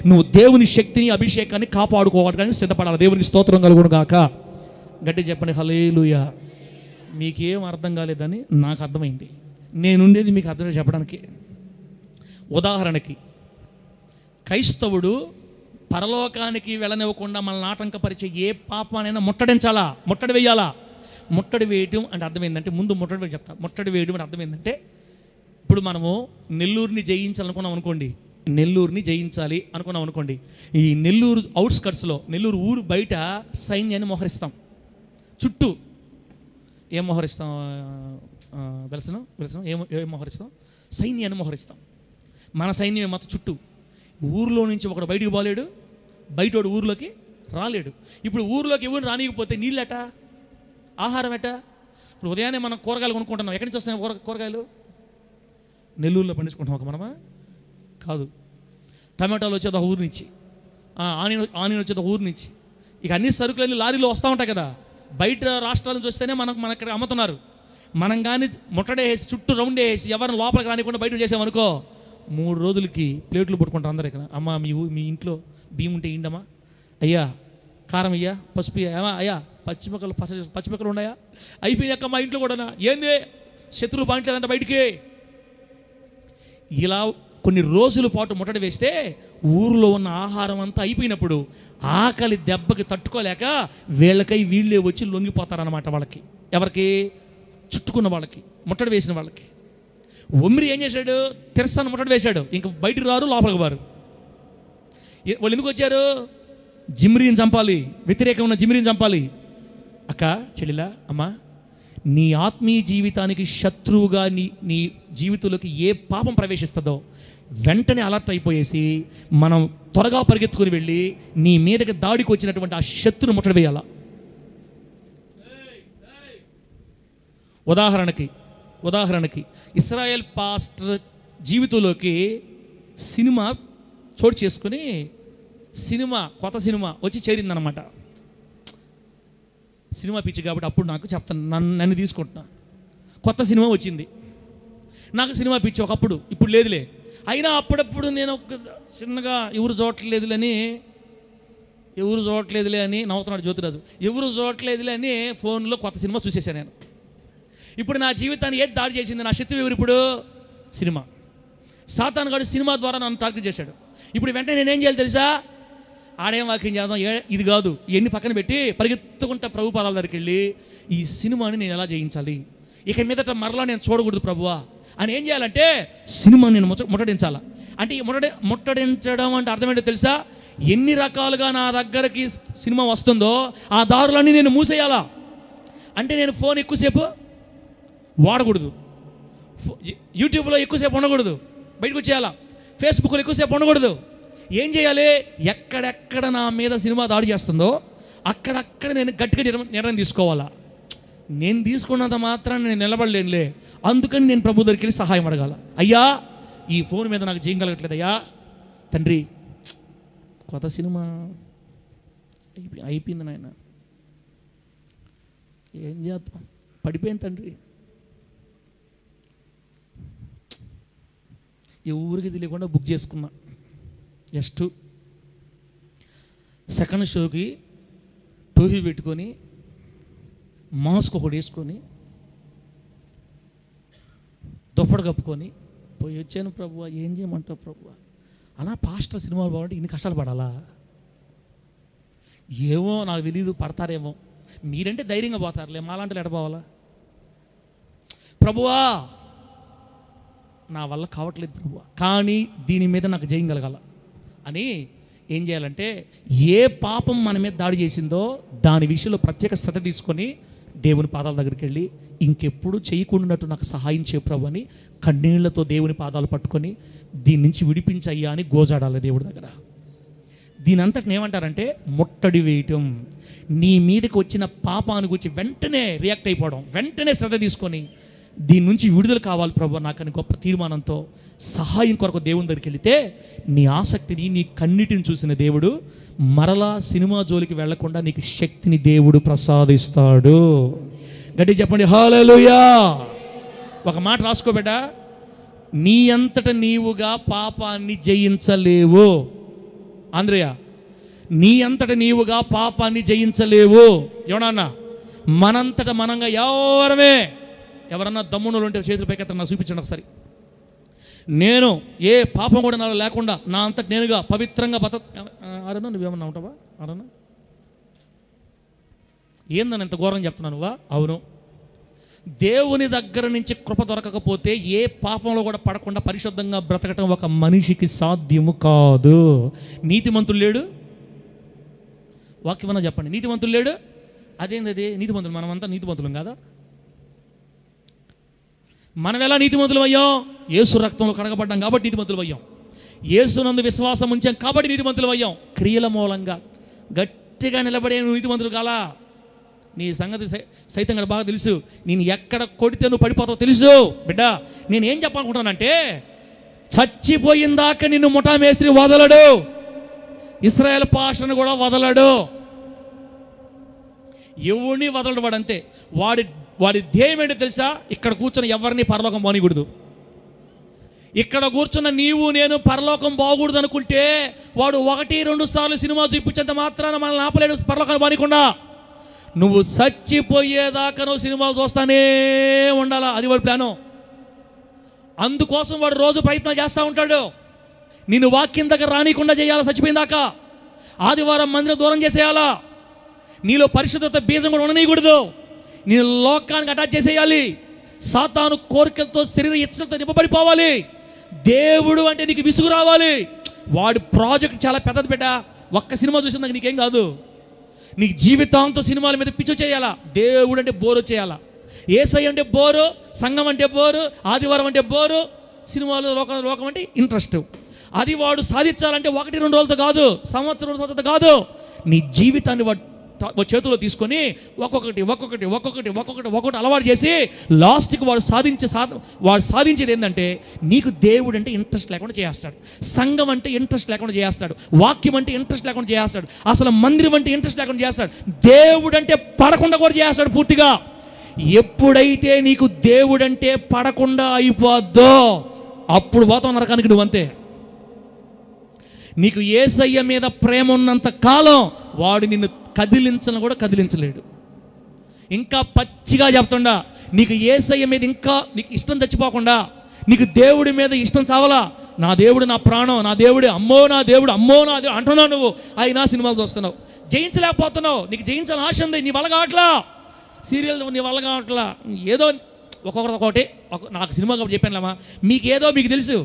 నువ్వు దేవుని శక్తిని, అభిషేకాన్ని కాపాడుకోవడానికి సిద్ధపడాలి. దేవునికి స్తోత్రం కలుగును గాక. గట్టి చెప్పండి హల్లెలూయా. మీకేం అర్థం కాలేదని నాకు అర్థమైంది. నేనుండేది మీకు అర్థం చెప్పడానికి. ఉదాహరణకి, క్రైస్తవుడు పరలోకానికి వెళ్ళనివ్వకుండా మనల్ని ఆటంకపరిచే ఏ పాపానైనా ముట్టడించాలా, ముట్టడి వేయాలా. ముట్టడి వేయటం అంటే అర్థం ఏంటంటే, ముందు ముట్టడి వేయడం చెప్తా. ముట్టడి వేయడం అంటే అర్థం ఏంటంటే, ఇప్పుడు మనము నెల్లూరుని జయించాలనుకున్నాం అనుకోండి, నెల్లూరుని జయించాలి అనుకున్నాం అనుకోండి, ఈ నెల్లూరు అవుట్స్కట్స్లో, నెల్లూరు ఊరు బయట సైన్యాన్ని మోహరిస్తాం. చుట్టూ ఏం మోహరిస్తాం? వెలసను ఏం మోహరిస్తాం? సైన్యాన్ని మోహరిస్తాం. మన సైన్యం మొత్తం చుట్టూ. ఊర్లో నుంచి ఒకడు బయటికి పోలేడు, బయటోడు ఊర్లోకి రాలేడు. ఇప్పుడు ఊర్లోకి ఎవరు రానికపోతే నీళ్ళట, ఆహారం ఎట? ఇప్పుడు ఉదయాన్నే మనం కూరగాయలు కొనుక్కుంటున్నాం. ఎక్కడి నుంచి వస్తాయి కూరగాయలు? నెల్లూరులో పండించుకుంటాం ఒక మనమా? కాదు. టమాటాలు వచ్చేది ఒక ఊరు నుంచి, ఆనియన్ వచ్చేది ఒక ఊరు నుంచి. ఇక అన్ని సరుకులు లారీలో వస్తూ ఉంటాయి కదా. బయట రాష్ట్రాల నుంచి వస్తేనే మన ఇక్కడ అమ్ముతున్నారు. మనం కానీ ముట్టడే వేసి చుట్టూ రౌండ్ వేసి ఎవరిని లోపలికి రానికుండా బయట చేసామనుకో, 3 రోజులకి ప్లేట్లు పట్టుకుంటారు అందరు. ఇక్కడ అమ్మ మీ ఇంట్లో బియ్యం ఉంటే ఇండమ్మా, అయ్యా కారం అయ్యా, పసుపు అయ్యా, పచ్చిమిరపకాయలు ఉన్నాయా, అయిపోయాక మా ఇంట్లో కూడా ఏంది శత్రువు బాంచలేదంట బయటికి. ఇలా కొన్ని రోజుల పాటు ముట్టడి వేస్తే ఊరిలో ఉన్న ఆహారం అంతా అయిపోయినప్పుడు ఆకలి దెబ్బకి తట్టుకోలేక వీళ్ళే వచ్చి లొంగిపోతారన్నమాట. వాళ్ళకి, ఎవరికి? చుట్టుకున్న వాళ్ళకి, ముట్టడి వేసిన వాళ్ళకి. ఒమ్రీ ఏం చేశాడు? తిర్సాను ముట్టడి వేశాడు. ఇంక బయటికి రారు, లోపలికి వారు. వాళ్ళు ఎందుకు వచ్చారు? జిమ్రీని చంపాలి, వ్యతిరేకం ఉన్న జిమ్రీని చంపాలి. అక్క, చెల్లిలా, అమ్మా, నీ ఆత్మీయ జీవితానికి శత్రువుగా నీ జీవితంలోకి ఏ పాపం ప్రవేశిస్తుందో వెంటనే అలర్ట్ అయిపోయేసి మనం త్వరగా పరిగెత్తుకుని వెళ్ళి నీ మీదకి దాడికి వచ్చినటువంటి ఆ శత్రును ముట్టడి వేయాల. ఉదాహరణకి ఇస్రాయేల్ పాస్టర్ జీవితంలోకి సినిమా చోటు చేసుకుని కొత్త సినిమా వచ్చి చేరిందనమాట. సినిమా పిచ్చి కాబట్టి అప్పుడు నాకు చెప్తాను, నన్ను తీసుకుంటున్నా. కొత్త సినిమా వచ్చింది, నాకు సినిమా పిచ్చి ఒకప్పుడు, ఇప్పుడు లేదులే. అయినా అప్పుడప్పుడు నేను చిన్నగా ఎవరు చూడట్లేదులే అని నవ్వుతున్నాడు జ్యోతిరాజు. ఎవరు చూడట్లేదులే అని ఫోన్లో కొత్త సినిమా చూసేసాను నేను. ఇప్పుడు నా జీవితాన్ని ఏది దాడి చేసింది? నా శత్రువు ఎవరు? ఇప్పుడు సినిమా. సాతాను గాడు సినిమా ద్వారా నన్ను టార్గెట్ చేశాడు. ఇప్పుడు వెంటనే నేనేం చేయాలి తెలుసా? ఆడేం వాక్యం చేద్దాం, ఇది కాదు, ఇవన్నీ పక్కన పెట్టి పరిగెత్తుకుంటా ప్రభు పాదాల దగ్గరికి వెళ్ళి ఈ సినిమాని నేను ఎలా జయించాలి, ఇక మీదట మరలా నేను చూడకూడదు ప్రభువా అని ఏం చేయాలంటే సినిమాని నేను ముట్టడించాలా. అంటే ముట్టడించడం అంటే అర్థమేంటో తెలుసా? ఎన్ని రకాలుగా నా దగ్గరికి సినిమా వస్తుందో ఆ దారులన్నీ నేను మూసేయాలా. అంటే నేను ఫోన్ ఎక్కువసేపు వాడకూడదు, యూట్యూబ్లో ఎక్కువసేపు ఉండకూడదు, బయటకు వచ్చేయాలా, ఫేస్బుక్లో ఎక్కువసేపు ఉండకూడదు. ఏం చేయాలి? ఎక్కడెక్కడ నా మీద సినిమా దాడి చేస్తుందో అక్కడక్కడ నేను గట్టిగా నిర్ణయం తీసుకోవాలా. నేను తీసుకున్నంత మాత్రాన్ని నేను నిలబడలేనులే. అందుకని నేను ప్రభు దగ్గరికి వెళ్ళి సహాయం అడగాల. అయ్యా, ఈ ఫోన్ మీద నాకు చేయగలగట్లేదు అయ్యా, తండ్రి కొత్త సినిమా అయిపోయింది నాయన, ఏం చేద్దాం, పడిపోయింది తండ్రి. ఎవరికి తెలియకుండా బుక్ చేసుకున్నా. జస్ట్ సెకండ్ షోకి టోపీ పెట్టుకొని మాస్క్ ఒకటి వేసుకొని దుప్పటి కప్పుకొని పోయి వచ్చాను ప్రభువా. ఏం చేయమంటావు ప్రభువా? అలా పాస్టర్ సినిమాలు బాగుంటే ఇన్ని కష్టాలు పడాలా? ఏమో నాకు తెలీదు, పడతారేమో. మీరంటే ధైర్యంగా పోతారులే, మాలాంటి ఎడపోవాలా? ప్రభువా నా వల్ల కావట్లేదు ప్రభువా, కానీ దీని మీద నాకు జయం కలగాల అని ఏం చేయాలంటే ఏ పాపం మన మీద దాడి చేసిందో దాని విషయంలో ప్రత్యేక శ్రద్ధ తీసుకొని దేవుని పాదాల దగ్గరికి వెళ్ళి ఇంకెప్పుడు చేయకుండానట్టు నాకు సహాయం చేయ ప్రభు అని కన్నీళ్లతో దేవుని పాదాలు పట్టుకొని దీని నుంచి విడిపించయ్యా అని గోజాడాలి దేవుడి దగ్గర. దీని అంతటిని ఏమంటారంటే ముట్టడి వేయటం. నీ మీదకి వచ్చిన పాపాన్ని గురించి వెంటనే రియాక్ట్ అయిపోవడం, వెంటనే శ్రద్ధ తీసుకొని దీని నుంచి విడుదల కావాలి ప్రభు నాకని గొప్ప తీర్మానంతో సహాయం కొరకు దేవుని దగ్గరికి వెళితే నీ ఆసక్తిని, నీ కన్నిటిని చూసిన దేవుడు మరలా సినిమా జోలికి వెళ్లకుండా నీకు శక్తిని దేవుడు ప్రసాదిస్తాడు. గట్టి చెప్పండి హల్లెలూయా. ఒక మాట రాసుకోబెట్టా, నీ అంతట నీవుగా పాపాన్ని జయించలేవు. ఆంద్రయ్య, నీ అంతట నీవుగా పాపాన్ని జయించలేవు. ఏమన్నా మనంతట మనంగా ఎవరన్నా దమ్మునులు ఉంటే చేతులు పైకెత్త నాకు చూపించండి ఒకసారి. నేను ఏ పాపం కూడా నాలో లేకుండా నా అంతట నేనుగా పవిత్రంగా అరన్నా నువ్వేమన్నా ఉంటావా? అరన్నా ఏందని ఎంత ఘోరం చెప్తున్నానువా? అవును, దేవుని దగ్గర నుంచి కృప దొరకకపోతే ఏ పాపంలో కూడా పడకుండా పరిశుద్ధంగా బ్రతకటం ఒక మనిషికి సాధ్యము కాదు. నీతిమంతుడు లేడు, వాక్యమన్నా చెప్పండి. నీతిమంతుడు లేడు, అదేంది అది? నీతిమంతులు మనమంతా నీతిమంతులం కాదా? మనం ఎలా నీతిమంతులు అయ్యాం? యేసు రక్తంలో కడగబడ్డాం కాబట్టి నీతిమంతులు అయ్యాం. యేసునందు విశ్వాసం ఉంచాం కాబట్టి నీతిమంతులు అయ్యాం. క్రియల మూలంగా గట్టిగా నిలబడే నీతిమంతులు కాలా? నీ సంగతి సైతం కూడా బాగా తెలుసు. నేను ఎక్కడ కొడితే నువ్వు పడిపోతావు తెలుసు బిడ్డ. నేనేం చెప్పాలనుకుంటానంటే, చచ్చిపోయిందాక నిన్ను ముఠా మేస్త్రి వదలడు, ఇశ్రాయేల్ పాషను కూడా వదలడు, ఎవరిని వదలడు వాడు. అంతే. వాడి ధ్యేయం ఏంటో తెలుసా? ఇక్కడ కూర్చొని ఎవరిని పరలోకం పోనీకూడదు. ఇక్కడ కూర్చున్న నీవు నేను పరలోకం బాగూడదు అనుకుంటే వాడు 1-2 సార్లు సినిమా చూపించేంత మాత్రాన మనల్ని ఆపలేడు పరలోకాన్ని బానికుండా. నువ్వు చచ్చిపోయేదాకా నువ్వు సినిమాలు చూస్తానే ఉండాలా, అది వాడి ప్లాను. అందుకోసం వాడు రోజు ప్రయత్నం చేస్తూ ఉంటాడు, నిన్ను వాక్యం దగ్గర రానికుండా చేయాలా, చచ్చిపోయిందాకా. ఆదివారం మందిరం దూరం చేసేయాలా, నీలో పరిశుద్ధత బీజం కూడా ఉండనీయకూడదు, నేను లోకానికి అటాచ్ చేసేయాలి, సాతాను కోరికలతో శరీర ఇచ్చలతో నింపబడిపోవాలి, దేవుడు అంటే నీకు విసుగు రావాలి. వాడి ప్రాజెక్ట్ చాలా పెద్దది బిడ్డ. ఒక్క సినిమా చూసిందాక నీకేం కాదు, నీకు జీవితాంతం సినిమాల మీద పిచ్చు చేయాలా. దేవుడు అంటే బోరు చేయాలా. యేసయ్య అంటే బోరు, సంఘం అంటే బోరు, ఆదివారం అంటే బోరు, సినిమాలు లోకం అంటే ఇంట్రెస్ట్. అది వాడు సాధించాలంటే 1-2 రోజులతో కాదు, సంవత్సరంతో కాదు. నీ జీవితాన్ని వాడు చేతిలో తీసుకొని ఒక్కొక్కటి అలవాటు చేసి లాస్ట్కి వాడు సాధించేది ఏంటంటే నీకు దేవుడు అంటే ఇంట్రెస్ట్ లేకుండా చేస్తాడు, సంఘం అంటే ఇంట్రెస్ట్ లేకుండా చేస్తాడు, వాక్యం అంటే ఇంట్రెస్ట్ లేకుండా చేస్తాడు, అసలు మందిరం అంటే ఇంట్రెస్ట్ లేకుండా చేస్తాడు, దేవుడు అంటే పడకుండా కూడా చేస్తాడు పూర్తిగా. ఎప్పుడైతే నీకు దేవుడు అంటే పడకుండా అయిపోద్దో అప్పుడు పోతావు నరకానికి నువ్వంతే. నీకు యేసయ్య మీద ప్రేమ ఉన్నంత కాలం వాడు నిన్ను కదిలించలేడు. ఇంకా పచ్చిగా చెప్తుండా, నీకు యేసయ్య మీద ఇంకా నీకు ఇష్టం చచ్చిపోకుండా, నీకు దేవుడి మీద ఇష్టం చావలా, నా దేవుడు నా ప్రాణం, నా దేవుడు, అమ్మో నా దేవుడు అంటున్నావు నువ్వు, అయినా సినిమాలు చూస్తున్నావు, జయించలేకపోతున్నావు. నీకు జయించాలని ఆశ ఉంది, నీ వల్ల కావట్లా, సీరియల్ నీ వల్ల కావట్లా, ఏదో ఒక్కొక్కటి. నాకు సినిమా కాబట్టి చెప్పానులేమా, మీకు తెలుసు,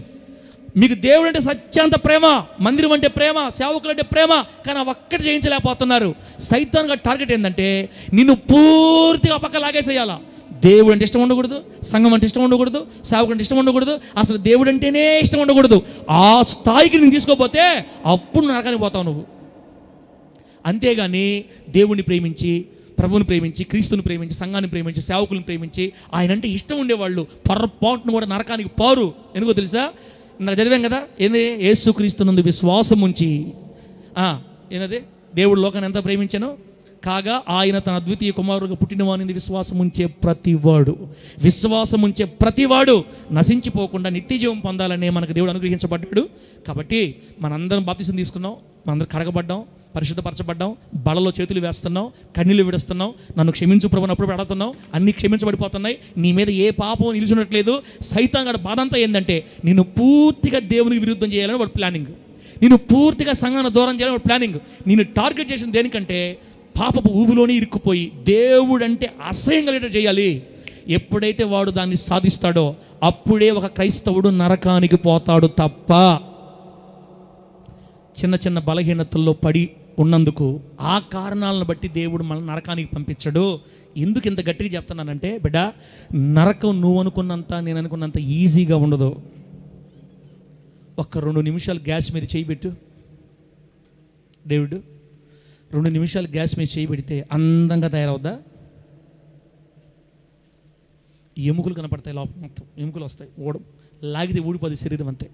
మీకు దేవుడు అంటే సత్యంత ప్రేమ, మందిరం అంటే ప్రేమ, సేవకులు అంటే ప్రేమ, కానీ ఒక్కటి జయించలేకపోతున్నారు. సైతాన్ గారి టార్గెట్ ఏంటంటే నిన్ను పూర్తిగా పక్క లాగేసేయాలా. దేవుడు అంటే ఇష్టం ఉండకూడదు, సంఘం అంటే ఇష్టం ఉండకూడదు, సేవకుడు అంటే ఇష్టం ఉండకూడదు, అసలు దేవుడు అంటేనే ఇష్టం ఉండకూడదు. ఆ స్థాయికి నేను తీసుకోపోతే అప్పుడు నరకానికి పోతావు నువ్వు. అంతేగాని దేవుణ్ణి ప్రేమించి, ప్రభువుని ప్రేమించి, క్రీస్తుని ప్రేమించి, సంఘాన్ని ప్రేమించి, సేవకులను ప్రేమించి, ఆయన అంటే ఇష్టం ఉండేవాళ్ళు పొరపాటును కూడా నరకానికి పోరు. ఎందుకో తెలుసా? నాకు చదివాం కదా, ఏంది? యేసుక్రీస్తునందు విశ్వాసం ఉంచి, ఏంటది? దేవుడు లోకాన్ని ఎంత ప్రేమించానో కాగా ఆయన తన అద్వితీయ కుమారుడుగా పుట్టినవాని విశ్వాసం ఉంచే ప్రతివాడు నశించిపోకుండా నిత్య జీవం పొందాలనే మనకు దేవుడు అనుగ్రహించబడ్డాడు. కాబట్టి మనందరం బాప్తిసం తీసుకున్నాం, మనందరం కడగబడ్డాం, పరిశుద్ధపరచబడ్డాం, బలలో చేతులు వేస్తున్నాం, కన్నీళ్ళు విడుస్తున్నాం, నన్ను క్షమించు ప్రభు అప్పుడు పెడుతున్నాం, అన్నీ క్షమించబడిపోతున్నాయి, నీ మీద ఏ పాపం నిలిచినట్లేదు. సైతాన్ గారి బాధ అంతా ఏంటంటే నిన్ను పూర్తిగా దేవునికి విరుద్ధం చేయాలని వాడు ప్లానింగ్, నిన్ను పూర్తిగా సంఘాన్ని దూరం చేయాలని వాడు ప్లానింగ్. నిన్ను టార్గెట్ చేసిన దేనికంటే పాపపు ఊబిలోనే ఇరుక్కుపోయి దేవుడు అంటే అసహ్యం కలిగేటట్టు చేయాలి. ఎప్పుడైతే వాడు దాన్ని సాధిస్తాడో అప్పుడే ఒక క్రైస్తవుడు నరకానికి పోతాడు తప్ప చిన్న చిన్న బలహీనతల్లో పడి ఉన్నందుకు ఆ కారణాలను బట్టి దేవుడు మనల్ని నరకానికి పంపించడు. ఎందుకు ఇంత గట్టిగా చెప్తున్నానంటే, బిడ్డ, నరకం నువ్వు అనుకున్నంత, నేను అనుకున్నంత ఈజీగా ఉండదు. ఒక్క 2 నిమిషాలు గ్యాస్ మీద చేయి పెట్టు. దేవుడు 2 నిమిషాలు గ్యాస్ మీద చేయి పెడితే అందంగా తయారవుద్దా? ఎముకలు కనపడతాయి, లోపల మొత్తం ఎముకలు వస్తాయి, లాగితే ఊడిపోదు శరీరం అంతే.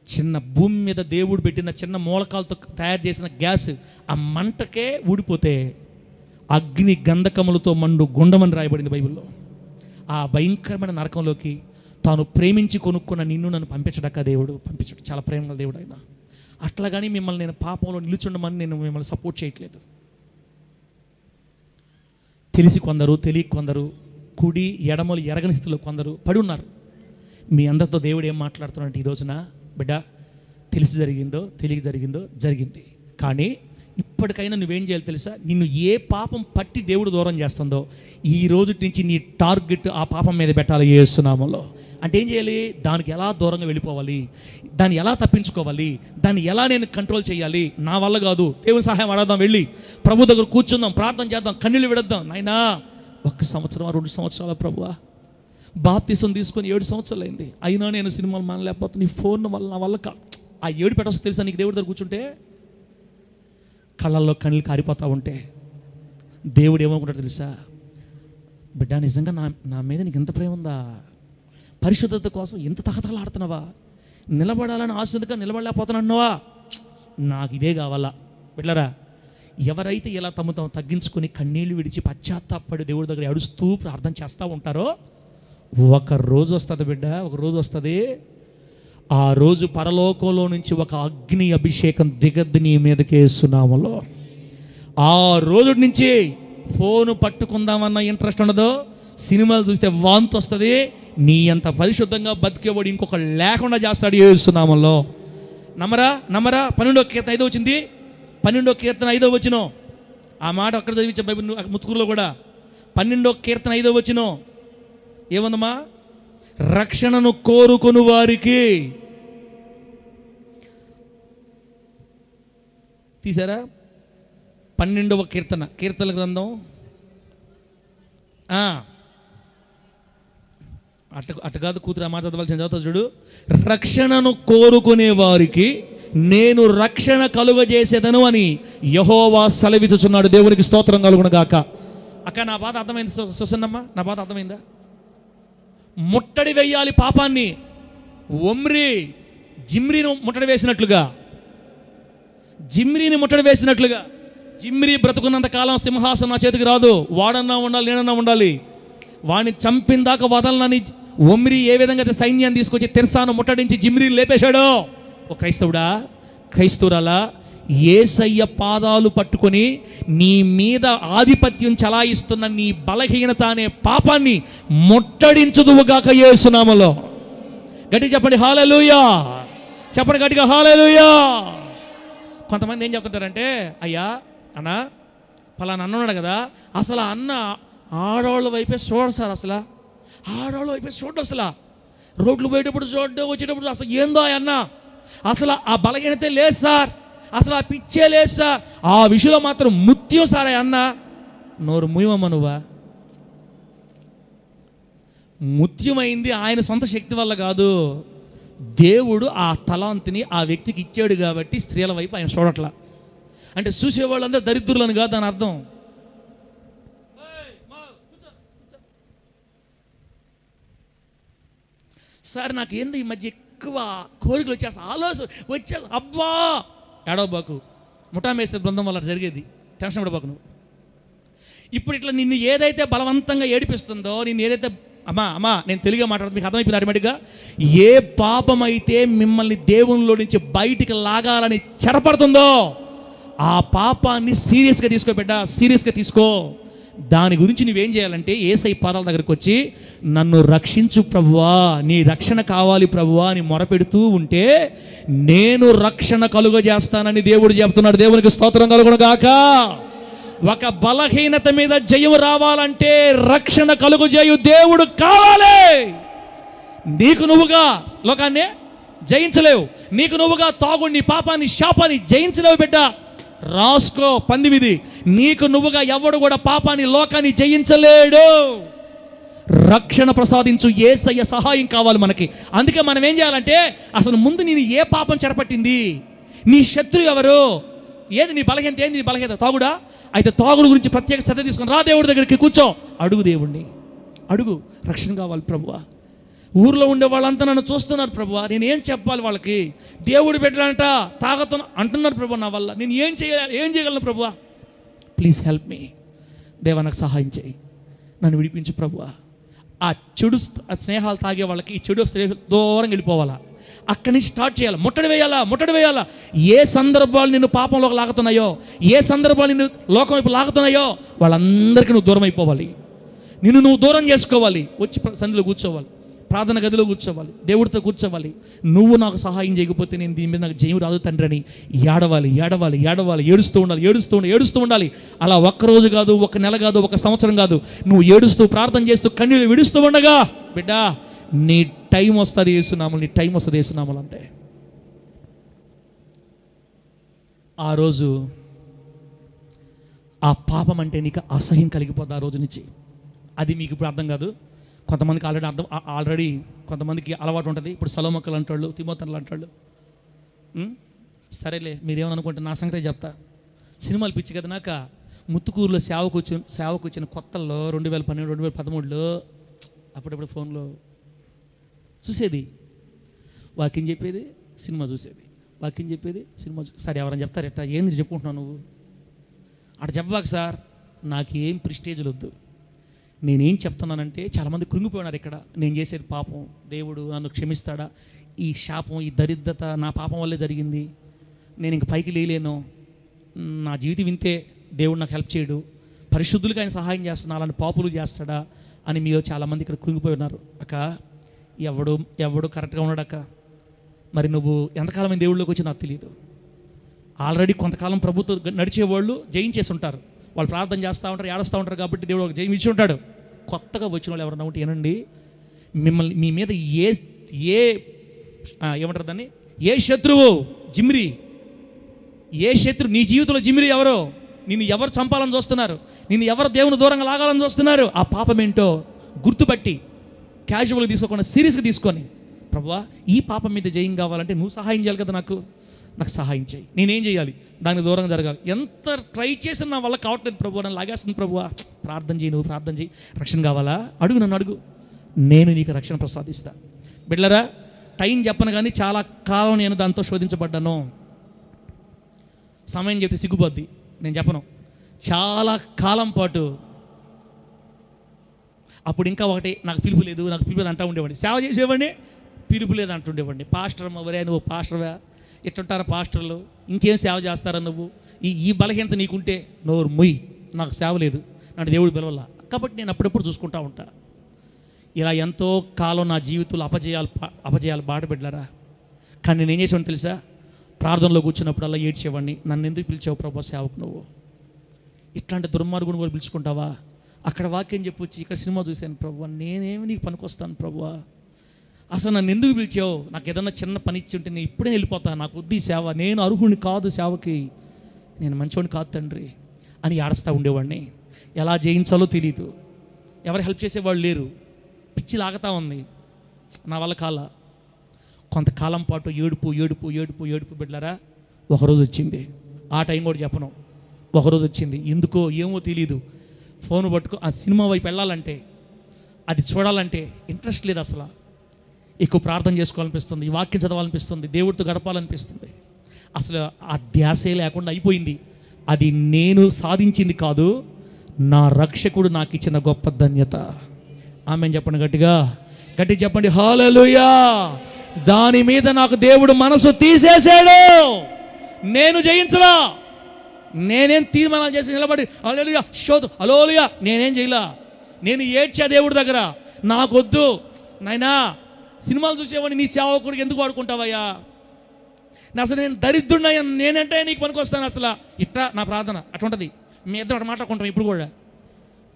చిన్న భూమి మీద దేవుడు పెట్టిన చిన్న మూలకాలతో తయారు చేసిన గ్యాస్ ఆ మంటకే ఊడిపోతే అగ్ని గంధకములతో మండు గుండమని రాయబడింది బైబిల్లో. ఆ భయంకరమైన నరకంలోకి తాను ప్రేమించి కొనుక్కున్న నిన్ను నన్ను పంపించడాక దేవుడు పంపించడు. చాలా ప్రేమగా దేవుడు ఆయన. అట్లా కానీ మిమ్మల్ని నేను పాపంలో నిలుచుండమని నేను మిమ్మల్ని సపోర్ట్ చేయట్లేదు. తెలిసి కొందరు, తెలియక కొందరు, కుడి ఎడమలు ఎరగని స్థితిలో కొందరు పడి ఉన్నారు. మీ అందరితో దేవుడు ఏం మాట్లాడుతున్నాడంటే, ఈ రోజున బిడ్డ, తెలిసి జరిగిందో తెలియక జరిగింది, కానీ ఇప్పటికైనా నువ్వేం చేయాలి తెలుసా? నిన్ను ఏ పాపం పట్టి దేవుడు దూరం చేస్తుందో ఈ రోజు నుంచి నీ టార్గెట్ ఆ పాపం మీద పెట్టాలి యేసు నామములో. అంటే ఏం చేయాలి? దానికి ఎలా దూరంగా వెళ్ళిపోవాలి, దాన్ని ఎలా తప్పించుకోవాలి, దాన్ని ఎలా నేను కంట్రోల్ చేయాలి. నా వల్ల కాదు, దేవుని సహాయం అడగదాం, వెళ్ళి ప్రభు దగ్గర కూర్చుందాం, ప్రార్థన చేద్దాం, కన్నీళ్ళు విడద్దాం. నాయనా 1 సంవత్సరం 2 సంవత్సరాల ప్రభువా, బాప్తిసం తీసుకొని 7 సంవత్సరాలు అయింది, అయినా నేను సినిమాలు మానలేకపోతే నీ ఫోన్ వల్ల నా వల్ల ఆ ఏడు పెట్టొచ్చు తెలుసా నీకు? దేవుడి దగ్గర కూర్చుంటే కళ్ళల్లో కళ్ళు కారిపోతూ ఉంటే దేవుడు ఏమనుకుంటాడు తెలుసా? బిడ్డ, నిజంగా నా మీద నీకు ఎంత ప్రేమ ఉందా? పరిశుద్ధత కోసం ఎంత తహతలాడుతున్నావా? నిలబడాలని ఆశగా నిలబడలేకపోతున్నావా? నాకు ఇదే కావాలా? బిడ్డలారా, ఎవరైతే ఇలా తమ తగ్గించుకొని కన్నీళ్ళు విడిచి పశ్చాత్తాపడి దేవుడి దగ్గర అడుస్తూ ప్రార్థన చేస్తూ ఉంటారో ఒక రోజు వస్తుంది బిడ్డ, ఒక రోజు వస్తుంది. ఆ రోజు పరలోకంలో నుంచి ఒక అగ్ని అభిషేకం దిగద్దు నీ మీదకి యేసు నామములో. ఆ రోజు నుంచి ఫోను పట్టుకుందామన్న ఇంట్రెస్ట్ ఉండదు, సినిమాలు చూస్తే వాంతి వస్తుంది, నీ అంత పరిశుద్ధంగా బతికేవాడు ఇంకొక లేకుండా చేస్తాడు యేసు నామములో. నమ్మరా? 12వ కీర్తన 5వ వచ్చింది, 12వ కీర్తన 5వ వచనం. ఆ మాట అక్కడ చదివించే బైబిల్ ముత్తుకూరులో కూడా 12వ కీర్తన 5వ వచనం ఏముందమ్మా? రక్షణను కోరుకుని వారికి. తీసారా? 12వ కీర్తన, కీర్తన గ్రంథం అటు కాదు కూతురు ఆ మాట చదవాల్సిన చదువుతా చూడు. రక్షణను కోరుకునే వారికి నేను రక్షణ కలుగజేసేదను అని యెహోవా సెలవిచ్చుచున్నాడు. దేవునికి స్తోత్రం కలుగును గాక. అక్క నా బాధ అర్థమైంది సుసన్నమ్మ, నా బాధ అర్థమైందా? ముట్టడి వేయాలి పాపాన్ని. జిమ్రీని ముట్టడి వేసినట్లుగా, జిమ్రీ బ్రతుకున్నంత కాలం సింహాసనం నా చేతికి రాదు. వాడన్నా ఉండాలి, నేనన్నా ఉండాలి. వాడిని చంపిందాక వదలనని ఒమ్రీ ఏ విధంగా అయితే సైన్యాన్ని తీసుకొచ్చి తెర్సాను ముట్టడించి జిమ్రీని లేపేశాడో, ఓ క్రైస్తవురాలా, యేసయ్య పాదాలు పట్టుకొని నీ మీద ఆధిపత్యం చలాయిస్తున్న నీ బలహీనత అనే పాపాన్ని ముట్టడించుదువుగాక యేసు నామములో. గట్టిగా చెప్పండి హల్లెలూయా. చెప్పండి గట్టిగా హల్లెలూయా. కొంతమంది ఏం చెప్తుంటారంటే, అయ్యా అన్న పలానా అన్న ఉన్నాడు కదా, అసలు ఆ అన్న ఆడవాళ్ళ వైపే చూడరు సార్, అసలు ఆడవాళ్ళ వైపే చూడరు, అసలు రోడ్లు పోయేటప్పుడు చూడడం, వచ్చేటప్పుడు అసలు ఏందో అన్న, అసలు ఆ బలహీనతే లేదు సార్, అసలు ఆ పిచ్చే లేదు సార్, ఆ విషయంలో మాత్రం ముత్యం సార్ అన్న. నోరు ముయ్యమ్మ నువ్వా. ముత్యమైంది ఆయన సొంత శక్తి వల్ల కాదు, దేవుడు ఆ తలాంతిని ఆ వ్యక్తికి ఇచ్చాడు కాబట్టి స్త్రీల వైపు ఆయన చూడట్లా. అంటే చూసేవాళ్ళందరూ దరిద్రులను కాదు దాని అర్థం. సార్ నాకు ఏంది ఈ మధ్య ఎక్కువ కోరికలు ఆలోచన అబ్బా ఏడవబాకు, ముఠా మేస్తే బృందం వల్ల జరిగేది, టెన్షన్ పడబాకు నువ్వు. ఇప్పుడు ఇట్లా నిన్ను ఏదైతే బలవంతంగా ఏడిపిస్తుందో, నిన్ను ఏదైతే అమ్మా నేను తెలుగుగా మాట్లాడుతుంది మీకు అర్థమైపోయింది ఆటోమేటిక్గా. ఏ పాపం అయితే మిమ్మల్ని దేవునిలో నుంచి బయటికి లాగాలని చెరపడుతుందో ఆ పాపాన్ని సీరియస్గా తీసుకో బిడ్డ, సీరియస్గా తీసుకో. దాని గురించి నువ్వేం చేయాలంటే యేసయ్య పాదాల దగ్గరికి వచ్చి నన్ను రక్షించు ప్రభువా, నీ రక్షణ కావాలి ప్రభువా అని మొరపెడుతూ ఉంటే నేను రక్షణ కలుగజేస్తానని దేవుడు చెప్తున్నాడు. దేవునికి స్తోత్రం కలుగును గాక. ఒక బలహీనత మీద జయం రావాలంటే రక్షణ కలుగజేయు దేవుడు కావాలి. నీకు నువ్వుగా లోకాన్ని జయించలేవు, నీకు నువ్వుగా తాగుడిని, పాపాన్ని, శాపాన్ని జయించలేవు బిడ్డ. రాసుకో పందిమిది, నీకు నువ్వుగా ఎవడు కూడా పాపాన్ని, లోకాన్ని జయించలేడు. రక్షణ ప్రసాదించు యేసయ్య సహాయం కావాలి మనకి. అందుకే మనం ఏం చేయాలంటే అసలు ముందు నేను ఏ పాపం చెరపట్టింది, నీ శత్రువు ఎవరు, ఏది నీ బలహీనత, ఏంది నీ బలహీనత, తాగుడా అయితే తాగుడు గురించి ప్రత్యేక శ్రద్ధ తీసుకుని రా దేవుడి దగ్గరికి కూర్చో, అడుగు దేవుణ్ణి, అడుగు రక్షణ కావాలి ప్రభువా. ఊర్లో ఉండే వాళ్ళంతా నన్ను చూస్తున్నారు ప్రభువా, నేను ఏం చెప్పాలి వాళ్ళకి, దేవుడు పెట్టాలంట తాగుతున్నా అంటున్నారు ప్రభు, నా వల్ల నేను ఏం చేయగలను ప్రభువా, ప్లీజ్ హెల్ప్ మీ. దేవా నాకు సహాయం చేయి, నన్ను విడిపించు ప్రభువా. ఆ చెడు స్నేహాలు తాగే వాళ్ళకి ఈ చెడు స్నేహాలు దూరంగా వెళ్ళిపోవాలా, అక్కడి నుంచి స్టార్ట్ చేయాలి, ముట్టడి వేయాలా. ఏ సందర్భాలు నిన్ను పాపంలోకి లాగుతున్నాయో, ఏ సందర్భాలు నిన్ను లోకం వైపు లాగుతున్నాయో వాళ్ళందరికీ నువ్వు దూరం అయిపోవాలి, నిన్ను నువ్వు దూరం చేసుకోవాలి. వచ్చి సంధిలో కూర్చోవాలి, ప్రార్థన గదిలో కూర్చోవాలి, దేవుడితో కూర్చోవాలి. నువ్వు నాకు సహాయం చేయకపోతే నేను దీని మీద నాకు జయం రాదు తండ్రి అని ఏడవాలి, ఏడుస్తూ ఉండాలి. అలా ఒక్కరోజు కాదు, ఒక నెల కాదు, ఒక సంవత్సరం కాదు, నువ్వు ఏడుస్తూ ప్రార్థన చేస్తూ కన్నీళ్ళు విడుస్తూ ఉండగా బిడ్డ నీ టైం వస్తుంది యేసునామములు, అంతే. ఆ రోజు ఆ పాపం అంటే నీకు అసహ్యం కలిగిపోద్ది ఆ రోజు నుంచి. అది మీకు ఇప్పుడు అర్థం కాదు, కొంతమందికి ఆల్రెడీ కొంతమందికి అలవాటు ఉంటుంది. ఇప్పుడు సలోమక్కలు అంటాళ్ళు, తిమోతన్లు అంటాళ్ళు. సరేలే మీరేమనుకుంటే నా సంగతి చెప్తా. సినిమాలు పిచ్చి కదా నాక. ముత్తుకూరులో సేవకు వచ్చిన కొత్తల్లో 2012, 2013లో అప్పుడప్పుడు ఫోన్లో చూసేది, వాక్యం చెప్పేది, సినిమా చూసేది, సరే ఎవరైనా చెప్తారు ఎట్టా ఏంది చెప్పుకుంటున్నావు నువ్వు అటు చెప్పవాక సార్, నాకు ఏం ప్రిస్టేజ్లు వద్దు. నేనేం చెప్తున్నానంటే చాలామంది కృంగిపోయినారు ఇక్కడ, నేను చేసేది పాపం, దేవుడు నన్ను క్షమిస్తాడా, ఈ శాపం, ఈ దరిద్రత నా పాపం వల్లే జరిగింది, నేను ఇంక పైకి లేలేను, నా జీవితం వింతే, దేవుడు నాకు హెల్ప్ చేయడు, పరిశుద్ధులకి ఆయన సహాయం చేస్తాడు, అలాంటి పాపులు చేస్తాడా అని మీరు చాలామంది ఇక్కడ కృంగిపోయి ఉన్నారు. అక్క ఎవడు కరెక్ట్గా ఉన్నాడక్క, మరి నువ్వు ఎంతకాలమైన దేవుళ్ళలోకి వచ్చి నాకు తెలియదు. ఆల్రెడీ కొంతకాలం ప్రభుత్వం నడిచేవాళ్ళు జయించేసి ఉంటారు, వాళ్ళు ప్రార్థన చేస్తూ ఉంటారు, ఏడుస్తూ ఉంటారు కాబట్టి దేవుడు ఒక జయం ఇచ్చి ఉంటాడు. కొత్తగా వచ్చిన వాళ్ళు ఎవరన్నా ఉంటే ఏనండి, మిమ్మల్ని మీ మీద ఏమంటారు దాన్ని, ఏ శత్రువు జిమ్రీ, నీ జీవితంలో జిమ్రీ ఎవరో, నిన్ను ఎవరు చంపాలని చూస్తున్నారు, నిన్ను ఎవరు దేవుని దూరంగా లాగాలని చూస్తున్నారు, ఆ పాపం ఏంటో గుర్తుపట్టి క్యాజువల్గా తీసుకోకుండా సీరియస్గా తీసుకొని, ప్రభువా ఈ పాపం మీద జయం కావాలంటే నువ్వు సహాయం చేయాలి కదా, నాకు సహాయం చేయి, నేనేం చేయాలి, దానికి దూరంగా జరగాలి. ఎంత ట్రై చేసినా నా వల్ల కావట్లేదు ప్రభువా, నన్ను లాగేస్తుంది ప్రభువా, ప్రార్థన చేయి, నువ్వు ప్రార్థన చేయి, రక్షణ కావాలా అడుగు, నన్ను అడుగు, నేను నీకు రక్షణ ప్రసాదిస్తా. బిడ్డలారా, టైం చెప్పను కానీ చాలా కాలం నేను దాంతో శోధించబడ్డాను. సమయం చెప్తే సిగ్గుపోద్ది, నేను చెప్పను. చాలా కాలం పాటు అప్పుడు ఇంకా ఒకటి, నాకు పిలుపు లేదు అంటూ ఉండేవాడిని. సేవ చేసేవాడిని, పిలుపు లేదు అంటుండేవాడిని. పాస్టర్ అమ్మవరే, నువ్వు పాస్టర్వా, ఇట్టుంటారా పాస్టర్లు, ఇంకేం సేవ చేస్తారా నువ్వు, ఈ బలహీనత నీకుంటే నోరు మొయ్యి, నాకు సేవ లేదు, నన్ను దేవుడు పిలవలా. కాబట్టి నేను అప్పుడప్పుడు చూసుకుంటూ ఉంటా. ఇలా ఎంతో కాలం నా జీవితంలో అపజయాలు బాట పెట్టారా. కానీ నేను ఏం చేసేవాడిని తెలుసా, ప్రార్థనలో కూర్చున్నప్పుడల్లా ఏడ్చేవాడిని, నన్ను ఎందుకు పిలిచావు ప్రభు సేవకు, నువ్వు ఇట్లాంటి దుర్మార్గుని కూడా పిలుచుకుంటావా, అక్కడ వాక్యం చెప్పొచ్చి ఇక్కడ సినిమా చూశాను ప్రభు, నేనేమి నీకు పనికొస్తాను ప్రభు, అసలు నన్ను ఎందుకు పిలిచావు, నాకు ఏదన్నా చిన్న పని ఇచ్చి ఉంటే నేను ఇప్పుడే వెళ్ళిపోతాను, నాకు వద్దు సేవ, నేను అర్హుని కాదు సేవకి, నేను మంచివాడిని కాదు తండ్రి అని ఏడుస్తూ ఉండేవాడిని. ఎలా జయించాలో తెలీదు, ఎవరు హెల్ప్ చేసేవాళ్ళు లేరు, పిచ్చి లాగుతూ ఉంది, నా వల్ల కాల. కొంతకాలం పాటు ఏడుపు బిడ్డలారా. ఒకరోజు వచ్చింది, ఆ టైం కూడా చెప్పను, ఒకరోజు వచ్చింది, ఎందుకో ఏమో తెలీదు, ఫోన్ పట్టుకో, ఆ సినిమా వైపు వెళ్ళాలంటే, అది చూడాలంటే ఇంట్రెస్ట్ లేదు, అసలు ఎక్కువ ప్రార్థన చేసుకోవాలనిపిస్తుంది, ఈ వాక్యం చదవాలనిపిస్తుంది, దేవుడితో గడపాలనిపిస్తుంది, అసలు ఆ ధ్యాసే లేకుండా అయిపోయింది. అది నేను సాధించింది కాదు, నా రక్షకుడు నాకు ఇచ్చిన గొప్ప ధన్యత. ఆమెన్ చెప్పండి, గట్టిగా చెప్పండి హల్లెలూయా. దాని మీద నాకు దేవుడు మనసు తీసేశాడు, నేను జయించలా, నేనేం తీర్మానాలు చేసి నిలబడి హల్లెలూయా హల్లెలూయా నేనేం చేయలా, నేను ఏడ్చా దేవుడి దగ్గర, నాకొద్దు నాయనా, సినిమాలు చూసేవాడిని నీ సేవకుడికి ఎందుకు వాడుకుంటావయ్యా, అసలు నేను దరిద్రుడినయ్యా, నేనంటే నీకు పనికొస్తాను, అసలు ఇట్లా నా ప్రార్థన అటువంటిది. మీ ఇద్దరు అట్లా మాట్లాడుకుంటాం ఇప్పుడు కూడా,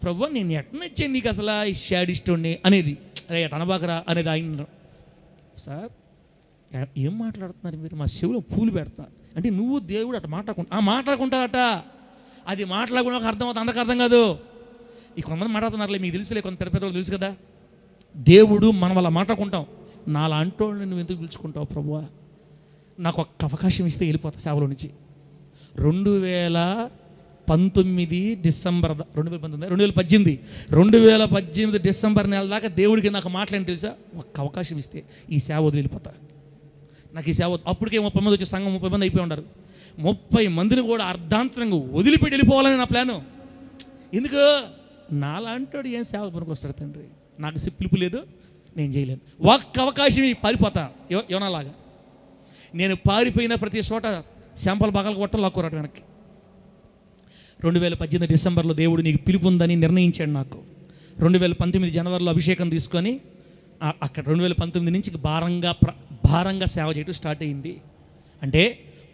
ప్రభు నేను ఎట్నొచ్చాను నీకు అసలు ఈ షాడిస్టుడిని అనేది, అరే ఎట్ అనబాకరా అనేది ఆయన. సార్ ఏం మాట్లాడుతున్నారు మీరు, మా చెవిలో పూలు పెడతా అంటే నువ్వు దేవుడు అట్లా మాట్లాడుకుంటారట, అది మాట్లాడుకున్న ఒక అర్థం అవుతుంది, అందరికి అర్థం కాదు. ఈ కొంతమంది మాట్లాడుతున్నారులే, మీకు తెలుసులే, కొంత పెద్ద పెద్దవాళ్ళు తెలుసు కదా, దేవుడు మనం అలా మాట్లాడుకుంటాం. నాలా అంటోళ్ళని నువ్వు ఎందుకు పిలుచుకుంటావు ప్రభువా, నాకు ఒక్క అవకాశం ఇస్తే వెళ్ళిపోతా సేవలో నుంచి. 2018 డిసెంబర్ 2018 డిసెంబర్ నెల దాకా దేవుడికి నాకు మాట్లాడి తెలుసా, ఒక్క అవకాశం ఇస్తే ఈ సేవ వదిలి వెళ్ళిపోతా, నాకు ఈ సేవ. అప్పటికే 30 మంది వచ్చే సంఘం 30 మంది అయిపోయి ఉన్నారు. 30 మందిని కూడా అర్ధాంతరంగా వదిలిపెట్టి వెళ్ళిపోవాలని నా ప్లాను. ఎందుకు, నాలాంటోడు ఏం సేవ పనికి వస్తాడు తండ్రి, నాకు పిలుపు లేదు, నేను చేయలేను, ఒక్క అవకాశం పారిపోతా యోనాలాగా. నేను పారిపోయిన ప్రతి చోట శాంపల్ బాగాలు కొట్టాలి, లాక్కోరాడు వెనక్కి. 2018 డిసెంబర్లో దేవుడు నీకు పిలుపు ఉందని నిర్ణయించాడు నాకు. 2019 జనవరిలో అభిషేకం తీసుకొని అక్కడ 2019 నుంచి భారంగా సేవ చేయడం స్టార్ట్ అయింది. అంటే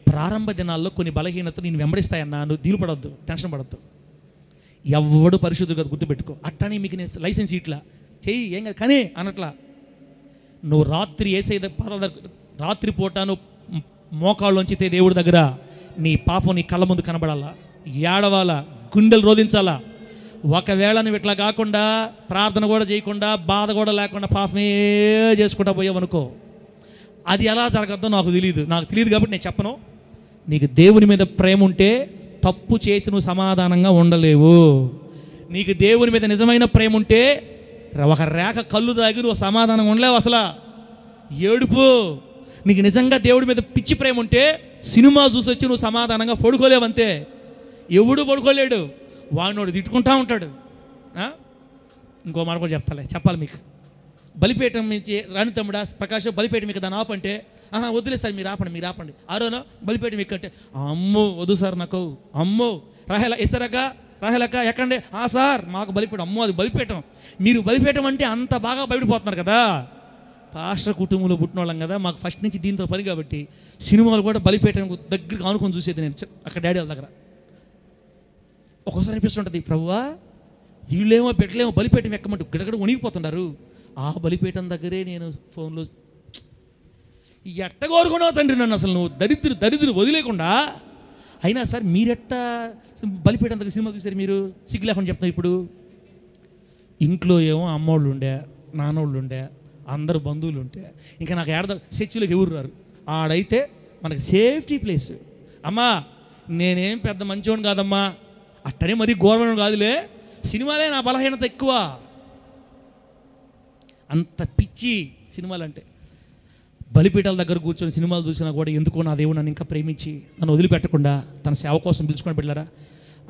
ప్రారంభ దినాల్లో కొన్ని బలహీనతలు నేను వెంబడిస్తాయన్నా, నువ్వు దిగులు పడవద్దు, టెన్షన్ పడద్దు. ఎవడు పరిశుద్ధుడు కదా, గుర్తుపెట్టుకో. అట్టని మీకు నేను లైసెన్స్ ఇట్లా చెయ్యి ఏం కాదు కానీ అనట్లా. నువ్వు రాత్రి రాత్రిపూట నువ్వు మోకాళ్ళు వంచితే దేవుడి దగ్గర నీ పాపం నీ కళ్ళ ముందు కనబడాలా, ఏడవాలా, గుండెలు రోధించాలా. ఒకవేళ నువ్వు ఇట్లా కాకుండా ప్రార్థన కూడా చేయకుండా బాధ కూడా లేకుండా పాపమే చేసుకుంటా పోయావనుకో, అది ఎలా జరగద్దో నాకు తెలియదు కాబట్టి నేను చెప్పను. నీకు దేవుని మీద ప్రేమ ఉంటే తప్పు చేసి నువ్వు సమాధానంగా ఉండలేవు. నీకు దేవుని మీద నిజమైన ప్రేమ ఉంటే ఒక రేఖ కళ్ళు తాగి నువ్వు సమాధానంగా ఉండలేవు. అసలు ఏడుపు. నీకు నిజంగా దేవుడి మీద పిచ్చి ప్రేమ ఉంటే సినిమా చూసి వచ్చి నువ్వు సమాధానంగా పడుకోలేవంతే. ఎవడు పడుకోలేడు, వాడినోడు తిట్టుకుంటా ఉంటాడు. ఇంకో మాట కూడా చెప్పాలి మీకు. బలిపీఠం నుంచి రాని తమ్ముడా ప్రకాశం బలిపీఠం మీకు దాన్ని ఆపంటే, వద్దులే సార్ మీరు ఆపండి. ఆరోనో బలిపీఠం ఎక్కంటే, అమ్మో వద్దు సార్ నాకు, అమ్మో రాహేలక్క ఎక్కండి. సార్ మాకు బలిపీఠం, అమ్మో అది బలిపీఠం. మీరు బలిపీఠం అంటే అంత బాగా బయటపోతున్నారు కదా. పాస్టర్ కుటుంబంలో పుట్టిన వాళ్ళం కదా, మాకు ఫస్ట్ నుంచి దీంతో పని కాబట్టి సినిమాలు కూడా బలిపీఠం దగ్గరికి ఆనుకొని చూసేది నేను అక్కడ డాడీ వాళ్ళ దగ్గర. ఒక్కోసారి అనిపిస్తుంటుంది, ప్రభువా వీళ్ళేమో పెట్టలేమో బలిపీఠం ఎక్కమంటూ గిడగడ వణిగిపోతున్నారు. ఆ బలిపీఠం దగ్గరే నేను ఫోన్లో ఎట్ట కోరుకున్నావు తండ్రి నన్ను, అసలు నువ్వు దరిద్రులు వదిలేకుండా. అయినా సార్ మీరెట్టా బలిపీఠం దగ్గర సినిమా చూసారు, మీరు సిగ్గు లేకుండా చెప్తున్నారు. ఇప్పుడు ఇంట్లో ఏమో అమ్మోళ్ళు ఉండే, నాన్నోళ్ళు ఉండే, అందరు బంధువులు ఉంటే, ఇంకా నాకు చర్చిలోకి ఎవరు రారు. ఆడైతే మనకి సేఫ్టీ ప్లేస్. అమ్మా నేనేం పెద్ద మంచివాడిని కాదమ్మా, అట్టనే మరీ ఘోరమైన కాదులే, సినిమాలే నా బలహీనత ఎక్కువ. అంత పిచ్చి సినిమాలు అంటే. బలిపీఠాల దగ్గర కూర్చొని సినిమాలు చూసినా కూడా ఎందుకో నా దేవుడు నన్ను ఇంకా ప్రేమించి నన్ను వదిలిపెట్టకుండా తన సేవ కోసం పిలుచుకొని పెట్టారా.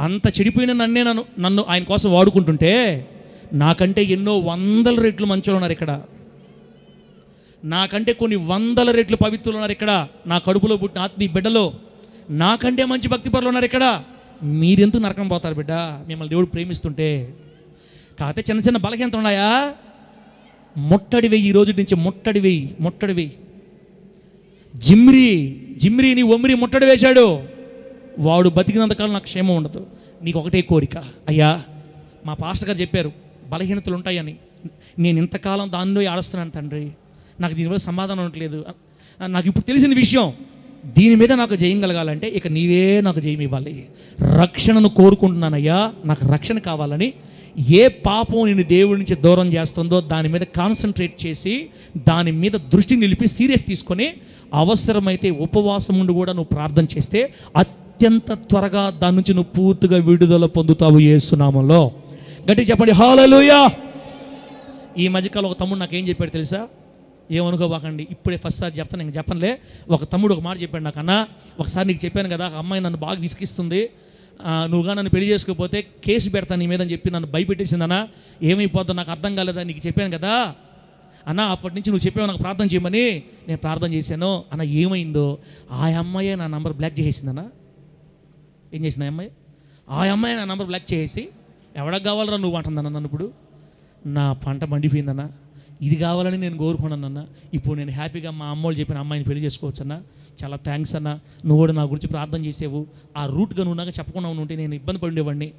అంత చెడిపోయిన నన్ను ఆయన కోసం వాడుకుంటుంటే నాకంటే ఎన్నో 100 రెట్లు మంచోళ్ళు ఉన్నారు ఇక్కడ. నాకంటే కొన్ని 100 రెట్లు పవిత్రులు ఉన్నారు ఇక్కడ. నా కడుపులో పుట్టిన ఆత్మీయ బిడ్డలో నాకంటే మంచి భక్తి పరులు ఉన్నారు ఇక్కడ. మీరెందుకు నరకం పోతారు బిడ్డ, మిమ్మల్ని దేవుడు ప్రేమిస్తుంటే? కాకపోతే చిన్న చిన్న బలహీనత ఉన్నాయా, ముట్టడి వెయ్యి. ఈ రోజు నుంచి ముట్టడి వెయ్యి. జిమ్రీని ఒమ్రీ ముట్టడి వేశాడు. వాడు బతికినంతకాలం నాకు క్షేమం ఉండదు. నీకు ఒకటే కోరిక, అయ్యా మా పాస్టర్ గారు చెప్పారు బలహీనతలు ఉంటాయని, నేను ఇంతకాలం దానిలో ఆడుస్తున్నాను తండ్రి, నాకు దీనివల్ల సమాధానం ఉండట్లేదు. నాకు ఇప్పుడు తెలిసిన విషయం, దీని మీద నాకు జయం కలగాలంటే ఇక నీవే నాకు జయం ఇవ్వాలి. రక్షణను కోరుకుంటున్నానయ్యా, నాకు రక్షణ కావాలని. ఏ పాపం నేను దేవుడి నుంచి దూరం చేస్తుందో దాని మీద కాన్సన్ట్రేట్ చేసి దాని మీద దృష్టి నిలిపి సీరియస్ తీసుకొని అవసరమైతే ఉపవాసం ఉండి కూడా నువ్వు ప్రార్థన చేస్తే అత్యంత త్వరగా దాని నుంచి నువ్వు పూర్తిగా విడుదల పొందుతావు యేసు నామములో. గట్టిగా చెప్పండి హల్లెలూయా. ఈ మధ్యకాలం ఒక తమ్ముడు నాకేం చెప్పాడు తెలుసా? ఏమనుకోబాకండి, ఇప్పుడే ఫస్ట్ సారి చెప్తాను, నేను చెప్పనులే. ఒక తమ్ముడు ఒక మాట చెప్పాడు నాకు, అన్న ఒకసారి నీకు చెప్పాను కదా అమ్మాయి నన్ను బాగా విసిగిస్తుంది, నువ్వుగా నన్ను పెళ్లి చేసుకోకపోతే కేసు పెడతాను నీ మీద అని చెప్పి నన్ను భయపెట్టేసిందన్నా, ఏమైపోద్దో నాకు అర్థం కాలేదా, నీకు చెప్పాను కదా అన్న, అప్పటి నుంచి నువ్వు చెప్పావు నాకు ప్రార్థన చేయమని, నేను ప్రార్థన చేశాను అన్న. ఏమైందో ఆ అమ్మాయే నా నంబర్ బ్లాక్ చేసేసిందన్న. ఏం చేసింది ఆ అమ్మాయి నా నంబర్ బ్లాక్ చేసేసి ఎవడకు కావాలరా నువ్వు అంటుందన్న. నన్ను ఇప్పుడు నా పంట మండిపోయిందన్న, ఇది కావాలని నేను కోరుకున్నానన్న. ఇప్పుడు నేను హ్యాపీగా మా అమ్మోళ్ళు చెప్పిన అమ్మాయిని పెళ్లి చేసుకోవచ్చు అన్న. చాలా థ్యాంక్స్ అన్న, నువ్వు కూడా నా గురించి ప్రార్థన చేసేవు. ఆ రూట్గా నువ్వు నాకు చెప్పకుండా ఉంటే నేను ఇబ్బంది పడి ఉండేవాడిని.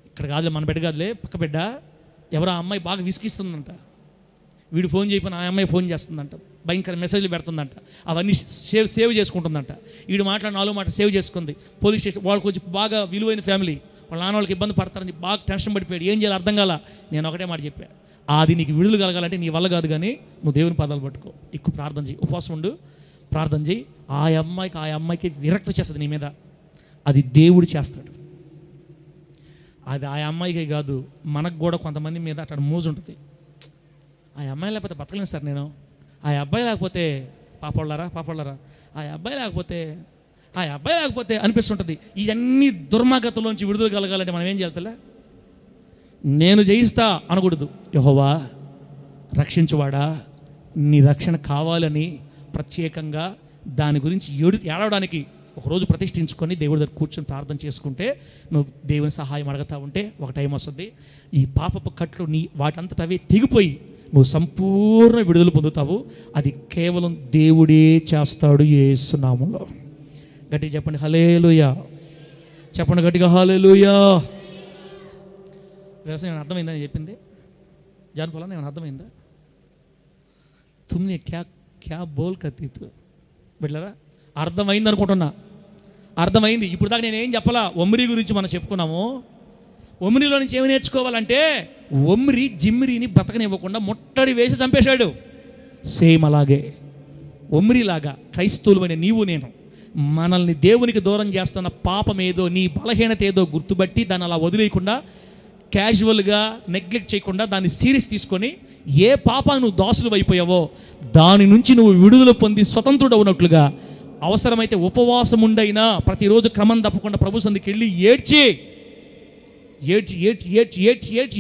ఇక్కడ కాదులే, మన బిడ్డ కాదులే, పక్క బిడ్డ. ఎవరో ఆ అమ్మాయి బాగా విసిగిస్తుందంట, వీడు ఫోన్ చేయకపోయినా ఆ అమ్మాయి ఫోన్ చేస్తుందంట, భయంకర మెసేజ్లు పెడుతుందంట, అవన్నీ సేవ్ చేసుకుంటుందంట. వీడు మాట్లాడిన 4 మాట సేవ్ చేసుకుంది. పోలీస్ స్టేషన్ వాళ్ళకి వచ్చి బాగా విలువైన ఫ్యామిలీ, వాళ్ళ నాన్న వాళ్ళకి ఇబ్బంది పడతారని బాగా టెన్షన్ పడిపోయాడు. ఏం చేయాలి అర్థం కాల. నేను ఒకటే మాట చెప్పాను, అది నీకు విడుదల కలగాలంటే నీ వల్ల కాదు, కానీ నువ్వు దేవుని పాదాలు పట్టుకో, ఎక్కువ ప్రార్థన చేయి, ఉపవాసం ఉండు, ప్రార్థన చేయి. ఆ అమ్మాయికి విరక్తి వచ్చేస్తుంది నీ మీద, అది దేవుడు చేస్తాడు. అది ఆ అమ్మాయికే కాదు, మనకు కూడా కొంతమంది మీద అట్లా మోజు ఉంటుంది. ఆ అమ్మాయి లేకపోతే బతకలేను సార్ నేను, ఆ అబ్బాయి లేకపోతే పాపళ్ళారా ఆ అబ్బాయి లేకపోతే అనిపిస్తుంటుంది. ఇవన్నీ దుర్మార్గతలోంచి విడుదల కలగాలంటే మనం ఏం చేయాలి? నేను జయిస్తా అనకూడదు. యెహోవా రక్షించువాడా, నీ రక్షణ కావాలని ప్రత్యేకంగా దాని గురించి ఏడవడానికి ఒకరోజు ప్రతిష్ఠించుకొని దేవుడి దగ్గర కూర్చొని ప్రార్థన చేసుకుంటే, నువ్వు దేవుని సహాయం అడుగుతూ ఉంటే ఒక టైం వస్తుంది, ఈ పాపపు కట్లు వాటంతటవే తెగిపోయి నువ్వు సంపూర్ణ విడుదల పొందుతావు. అది కేవలం దేవుడే చేస్తాడు యేసు నామములో. గట్టిగా చెప్పండి హల్లెలూయా. చెప్పండి గట్టిగా హల్లెలూయా. వ్యవసాయం ఏమైనా అర్థమైందా నేను చెప్పింది? జానపదాలు ఏమైనా అర్థమైందా? తుమ్నే క్యా బోల్ కతీతు బిడ్డలారా, అర్థమైంది అనుకుంటున్నా. అర్థమైంది. ఇప్పుడు దాకా నేనేం చెప్పాలా? ఒమ్రీ గురించి మనం చెప్పుకున్నాము. ఒమ్రీలో నుంచి ఏమి నేర్చుకోవాలంటే, ఒమ్రీ జిమ్రీని బ్రతకనివ్వకుండా ముట్టడి వేసి చంపేశాడు. సేమ్ అలాగే ఒమ్రీలాగా క్రైస్తవులమైన నీవు నేను మనల్ని దేవునికి దూరం చేస్తున్న పాపం ఏదో, నీ బలహీనత ఏదో గుర్తుపట్టి దాన్ని అలా వదిలేయకుండా, క్యాజువల్గా నెగ్లెక్ట్ చేయకుండా దాన్ని సీరియస్ తీసుకొని, ఏ పాపాన్ని నువ్వు దాసులు అయిపోయావో దాని నుంచి నువ్వు విడుదల పొంది స్వతంత్రుడు అవునట్లుగా, అవసరమైతే ఉపవాసం ఉండైనా ప్రతిరోజు క్రమం తప్పకుండా ప్రభు సన్నిధికి వెళ్ళి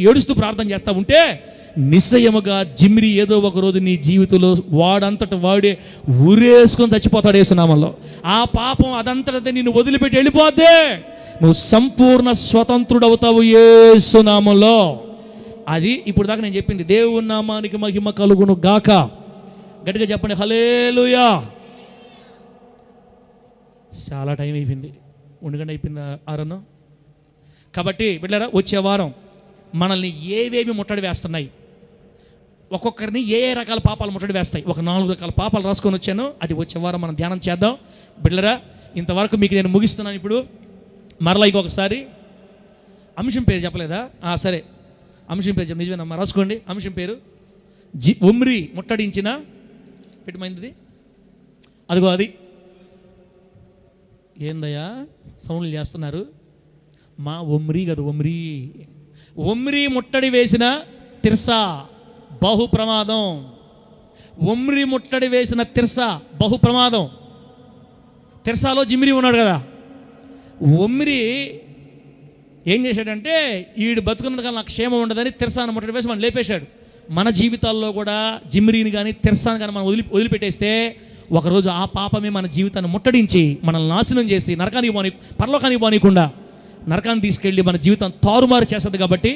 ఏడుస్తూ ప్రార్థన చేస్తూ ఉంటే నిశ్చయముగా జిమ్రీ ఏదో ఒక రోజు నీ జీవితంలో వాడంతట వాడే ఊరేసుకొని చచ్చిపోతాడు యేసు నామములో. ఆ పాపం అదంతటదే నిన్ను వదిలిపెట్టి వెళ్ళిపోద్దే, నువ్వు సంపూర్ణ స్వతంత్రుడు అవుతావు యేసు నామములో. అది ఇప్పుడు దాకా నేను చెప్పింది. దేవుని నామానికి మహిమ కలుగును గాక. గట్టిగా చెప్పండి హల్లెలూయా. చాలా టైం అయిపోయింది, 1 గంట అయిపోయింది ఆరను. కాబట్టి బిడ్డలారా, వచ్చే వారం మనల్ని ఏవేవి ముట్టడి వేస్తున్నాయి, ఒక్కొక్కరిని ఏ రకాల పాపాలు ముట్టడి వేస్తాయి, ఒక 4 రకాల పాపాలు రాసుకొని వచ్చాను. అది వచ్చే వారం మనం ధ్యానం చేద్దాం. బిడ్డలారా, ఇంతవరకు మీకు నేను ముగిస్తున్నాను. ఇప్పుడు మరలా ఇంకొకసారి అంశం పేరు చెప్పలేదా? సరే, అంశం పేరు నిజమేనమ్మా, రాసుకోండి. అంశం పేరు ఒమ్రి ముట్టడించిన పెట్టమైంది. అదిగో అది ఏందయ్యా సౌండ్లు చేస్తున్నారు? మా ఒమ్రి కదా, ఒమ్రి ముట్టడి వేసిన తిర్సా బహు ప్రమాదం. ఒమ్రి ముట్టడి వేసిన తిర్సా బహు ప్రమాదం. తిర్సాలో జిమ్రీ ఉన్నాడు కదా. ఒమ్రి ఏం చేశాడంటే ఈడు బతుకున్నందుకన్నా నాకు క్షేమం ఉండదని తిర్సాను ముట్టడి వేసి మనం లేపేశాడు. మన జీవితాల్లో కూడా జిమ్రీని కానీ తిర్సాను కానీ మనం వదిలిపెట్టేస్తే ఒకరోజు ఆ పాపమే మన జీవితాన్ని ముట్టడించి మనల్ని నాశనం చేసి పరలోకానికి పోనీయకుండా నరకాన్ని తీసుకెళ్ళి మన జీవితాన్ని తారుమారు చేస్తుంది. కాబట్టి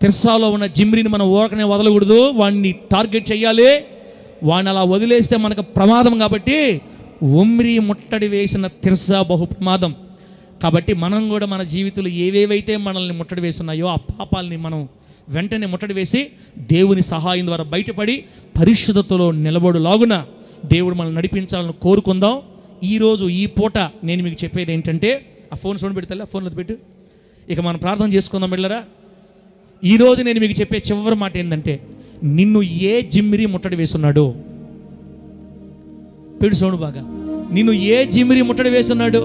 తిర్సాలో ఉన్న జిమ్రీని మనం ఊరకనే వదలకూడదు, వాడిని టార్గెట్ చేయాలి. వాడిని అలా వదిలేస్తే మనకు ప్రమాదం. కాబట్టి ఒమ్రి ముట్టడి వేసిన తిర్సా బహు ప్రమాదం. కాబట్టి మనం కూడా మన జీవితంలో ఏవేవైతే మనల్ని ముట్టడి వేస్తున్నాయో ఆ పాపాలని మనం వెంటనే ముట్టడి వేసి దేవుని సహాయం ద్వారా బయటపడి పరిశుద్ధతలో నిలబడులాగున దేవుడు మనల్ని నడిపించాలని కోరుకుందాం. ఈరోజు ఈ పూట నేను మీకు చెప్పేది ఏంటంటే, ఆ ఫోన్ సౌండ్ పెడతా, ఫోన్లో పెట్టు. ఇక మనం ప్రార్థన చేసుకుందాం బిడ్డలారా. ఈరోజు నేను మీకు చెప్పే చివరి మాట ఏంటంటే, నిన్ను ఏ జిమ్రీ ముట్టడి వేస్తున్నాడు? పెడు సౌండ్ బాగా. నిన్ను ఏ జిమ్రీ ముట్టడి వేస్తున్నాడు?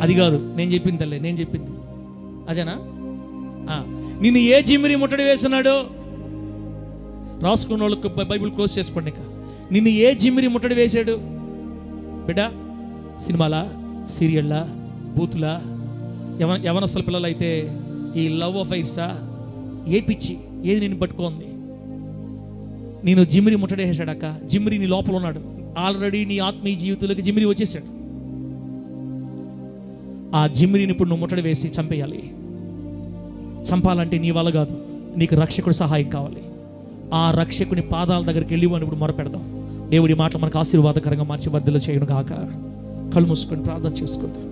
అది కాదు నేను చెప్పింది తల్లి, నేను చెప్పింది అదేనా? నిన్ను ఏ జిమ్రీ ముట్టడి వేస్తున్నాడు? రాసుకున్న వాళ్ళకి బైబిల్ క్లోజ్ చేసుకోండి. ఇక నిన్ను ఏ జిమ్రీ ముట్టడి వేశాడు బిడ్డ? సినిమాలా, సీరియల్లా, బూతులా, యవనస్తుల పిల్లలు అయితే ఈ లవ్ అఫైర్సా, ఏ పిచ్చి ఏది నేను పట్టుకోంది? నేను జిమ్రీ ముట్టడి వేసాడక్క. జిమ్రీ నీ లోపల ఉన్నాడు ఆల్రెడీ. నీ ఆత్మీయ జీవితంలోకి జిమ్రీ వచ్చేసాడు. ఆ జిమ్రీని ఇప్పుడు నువ్వు ముట్టడి వేసి చంపేయాలి. చంపాలంటే నీ వల్ల కాదు, నీకు రక్షకుడు సహాయం కావాలి. ఆ రక్షకుని పాదాల దగ్గరికి వెళ్ళి మనం ఇప్పుడు మొరపెడదాం. దేవుడి మాటలు మనకు ఆశీర్వాదకరంగా మార్చి వర్ధలు చేయను గాక. కళ్ళు మూసుకొని ప్రార్థన చేసుకుందాం.